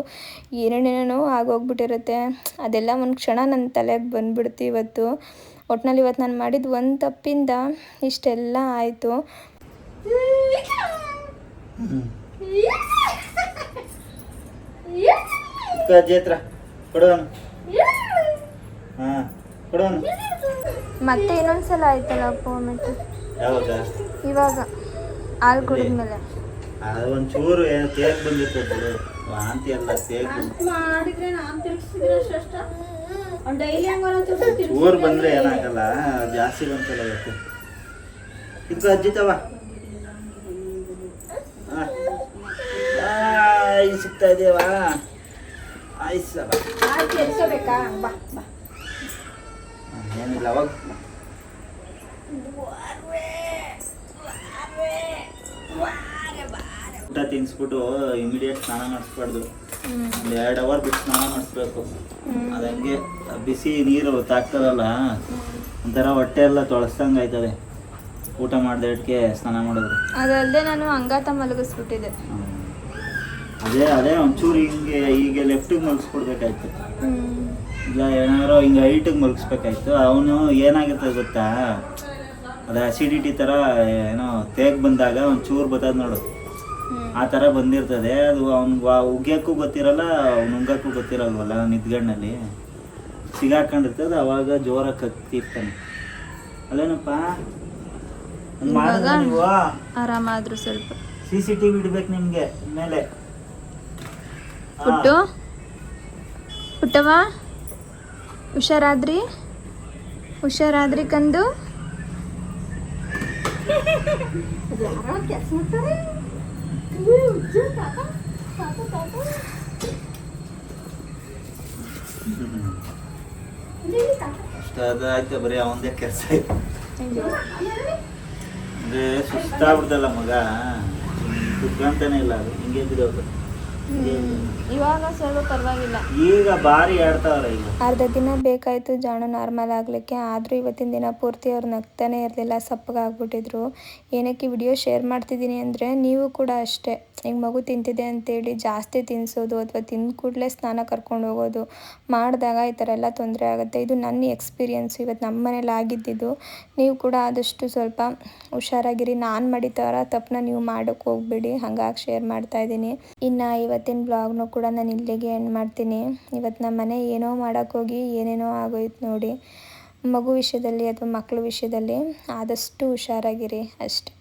ಏನೇನೇನೋ ಆಗೋಗ್ಬಿಟ್ಟಿರುತ್ತೆ. ಅದೆಲ್ಲ ಒಂದು ಕ್ಷಣ ನನ್ನ ತಲೆಗೆ ಬಂದುಬಿಡ್ತು ಇವತ್ತು. ಒಟ್ಟಿನಲ್ಲಿ ಇವತ್ತು ನಾನು ಮಾಡಿದ ಒಂದು ತಪ್ಪಿಂದ ಇಷ್ಟೆಲ್ಲ ಆಯಿತು. ಮತ್ತೆ ಇನ್ನೊಂದ್ಸಲ ಆಯ್ತಲ್ಲ ವಾಮಿಟ್. ಇವಾಗ ಹಾಲು ಕುಡಿದ್ಮೇಲೆ ಒಂಚೂರು ತೇಗ್ ಬಂದಿರ್ತದೆ, ವಾಂತಿ ಎಲ್ಲ ತೇಗ್ ಚೂರು ಬಂದ್ರೆ ಏನಾಗಲ್ಲ, ಜಾಸ್ತಿ ಬಂತಲ್ಲ ಇವತ್ತು. ಇದು ಅಜ್ಜಿತವ ಸಿಗ್ತಾ ಇದೆಯವಾ? ಏನಿಲ್ಲ ಅವಾಗ ಊಟ ತಿನ್ಸ್ಬಿಟ್ಟು ಇಮಿಡಿಯೇಟ್ ಸ್ನಾನ ಮಾಡಿಸ್ಬಾರ್ದು. ಒಂದು 2 ಅವರ್ ಬಿಟ್ಟು ಸ್ನಾನ ಮಾಡಿಸ್ಬೇಕು. ಅದಂಗೆ ಬಿಸಿ ನೀರು ತಾಗ್ತದಲ್ಲ, ಒಂಥರ ಹೊಟ್ಟೆ ಎಲ್ಲ ತೊಳಸ್ದಂಗೆ ಆಯ್ತದೆ ಊಟ ಮಾಡ್ದಕ್ಕೆ ಸ್ನಾನ ಮಾಡಿದ್ರು. ಅದಲ್ಲದೆ ನಾನು ಅಂಗಾತ ಮಲಗಿಸ್ಬಿಟ್ಟಿದ್ದೆ. ಅದೇ ಒಂಚೂರು ಹೀಗೆ ಲೆಫ್ಟಿಗೆ ಮಲಗಿಸ್ಕೊಡ್ಬೇಕಾಯ್ತು, ಇಲ್ಲ ಏನಾದ್ರು ಹಿಂಗೆ ಹೈಟಿಗೆ ಮಲಗಿಸ್ಬೇಕಾಯ್ತು. ಅವನು ಏನಾಗಿರ್ತದೆ ಗೊತ್ತಾ, ಅದು ಅಸಿಡಿಟಿ ಥರ ಏನೋ ತೇಗ್ ಬಂದಾಗ ಒಂಚೂರು ಬರ್ತದೆ ನೋಡು, ಆ ಥರ ಬಂದಿರ್ತದೆ. ಅದು ಅವ್ನಿಗೆ ಉಗ್ಯಕ್ಕೂ ಗೊತ್ತಿರಲ್ಲ, ಅವ್ನು ಉಂಗಕ್ಕೂ ಗೊತ್ತಿರಲ್ವಲ್ಲ, ನಿದ್ಗಣ್ಣಲ್ಲಿ ಸಿಗಾಕೊಂಡಿರ್ತದೆ. ಅವಾಗ ಜೋರಾಗಿ ಕತ್ತಿರ್ತಾನೆ. ಅಲ್ಲೇನಪ್ಪ ನೀವು ಆರಾಮಾದ್ರು ಸ್ವಲ್ಪ CCTV ಇಡ್ಬೇಕು ನಿಮಗೆ ಮೇಲೆ. ಪುಟ್ಟವ ಹುಷಾರಾದ್ರಿ ಕಂದು. ಅಷ್ಟಾಯ್ತು, ಬರೀ ಅವಂದೇ ಕೆಲಸ ಆಯ್ತು. ಅಂದ್ರೆ ಸುಸ್ತಾಗ್ಬಿಡ್ತಲ್ಲ ಮಗ, ಕುತ್ಕೊಂತಾನೆ ಇಲ್ಲ, ಅದು ಹಿಂಗೆ ಬಿಡೋದು. ಇವಾಗ ಸ್ವಲ್ಪ ಪರವಾಗಿಲ್ಲ, ಈಗ ಭಾರಿ ಆಡ್ತಾವ್ರೆ. ಈಗ ಅರ್ಧ ದಿನ ಬೇಕಾಯಿತು ಜಾಣ ನಾರ್ಮಲ್ ಆಗಲಿಕ್ಕೆ. ಆದರೂ ಇವತ್ತಿನ ದಿನ ಪೂರ್ತಿ ಅವ್ರು ನಗ್ತಾನೆ ಇರಲಿಲ್ಲ, ಸಪ್ಪಗಾಗ್ಬಿಟ್ಟಿದ್ರು. ಏನಕ್ಕೆ ವಿಡಿಯೋ ಶೇರ್ ಮಾಡ್ತಿದ್ದೀನಿ ಅಂದರೆ, ನೀವು ಕೂಡ ಅಷ್ಟೇ, ಈಗ ಮಗು ತಿಂತಿದೆ ಅಂತೇಳಿ ಜಾಸ್ತಿ ತಿನ್ನಿಸೋದು ಅಥವಾ ತಿಂದ ಕೂಡಲೇ ಸ್ನಾನ ಕರ್ಕೊಂಡು ಹೋಗೋದು ಮಾಡಿದಾಗ ಈ ಥರ ಎಲ್ಲ ತೊಂದರೆ ಆಗುತ್ತೆ. ಇದು ನನ್ನ ಎಕ್ಸ್ಪೀರಿಯೆನ್ಸು, ಇವತ್ತು ನಮ್ಮ ಮನೇಲಿ ಆಗಿದ್ದಿದ್ದು. ನೀವು ಕೂಡ ಆದಷ್ಟು ಸ್ವಲ್ಪ ಹುಷಾರಾಗಿರಿ. ನಾನು ಮಾಡಿದ ಥರ ತಪ್ಪನ್ನ ನೀವು ಮಾಡೋಕ್ಕೆ ಹೋಗ್ಬೇಡಿ, ಹಾಗಾಗಿ ಶೇರ್ ಮಾಡ್ತಾಯಿದ್ದೀನಿ. ಇನ್ನು ಇವತ್ತಿನ ಬ್ಲಾಗ್ನು ಕೂಡ ನಾನು ಇಲ್ಲಿಗೆ ಎಂಡ್ ಮಾಡ್ತೀನಿ. ಇವತ್ತು ನಮ್ಮ ಮನೆ ಏನೋ ಮಾಡೋಕ್ಕೋಗಿ ಏನೇನೋ ಆಗೋಯ್ತು ನೋಡಿ. ಮಗು ವಿಷಯದಲ್ಲಿ ಅಥವಾ ಮಕ್ಕಳ ವಿಷಯದಲ್ಲಿ ಆದಷ್ಟು ಹುಷಾರಾಗಿರಿ ಅಷ್ಟೆ.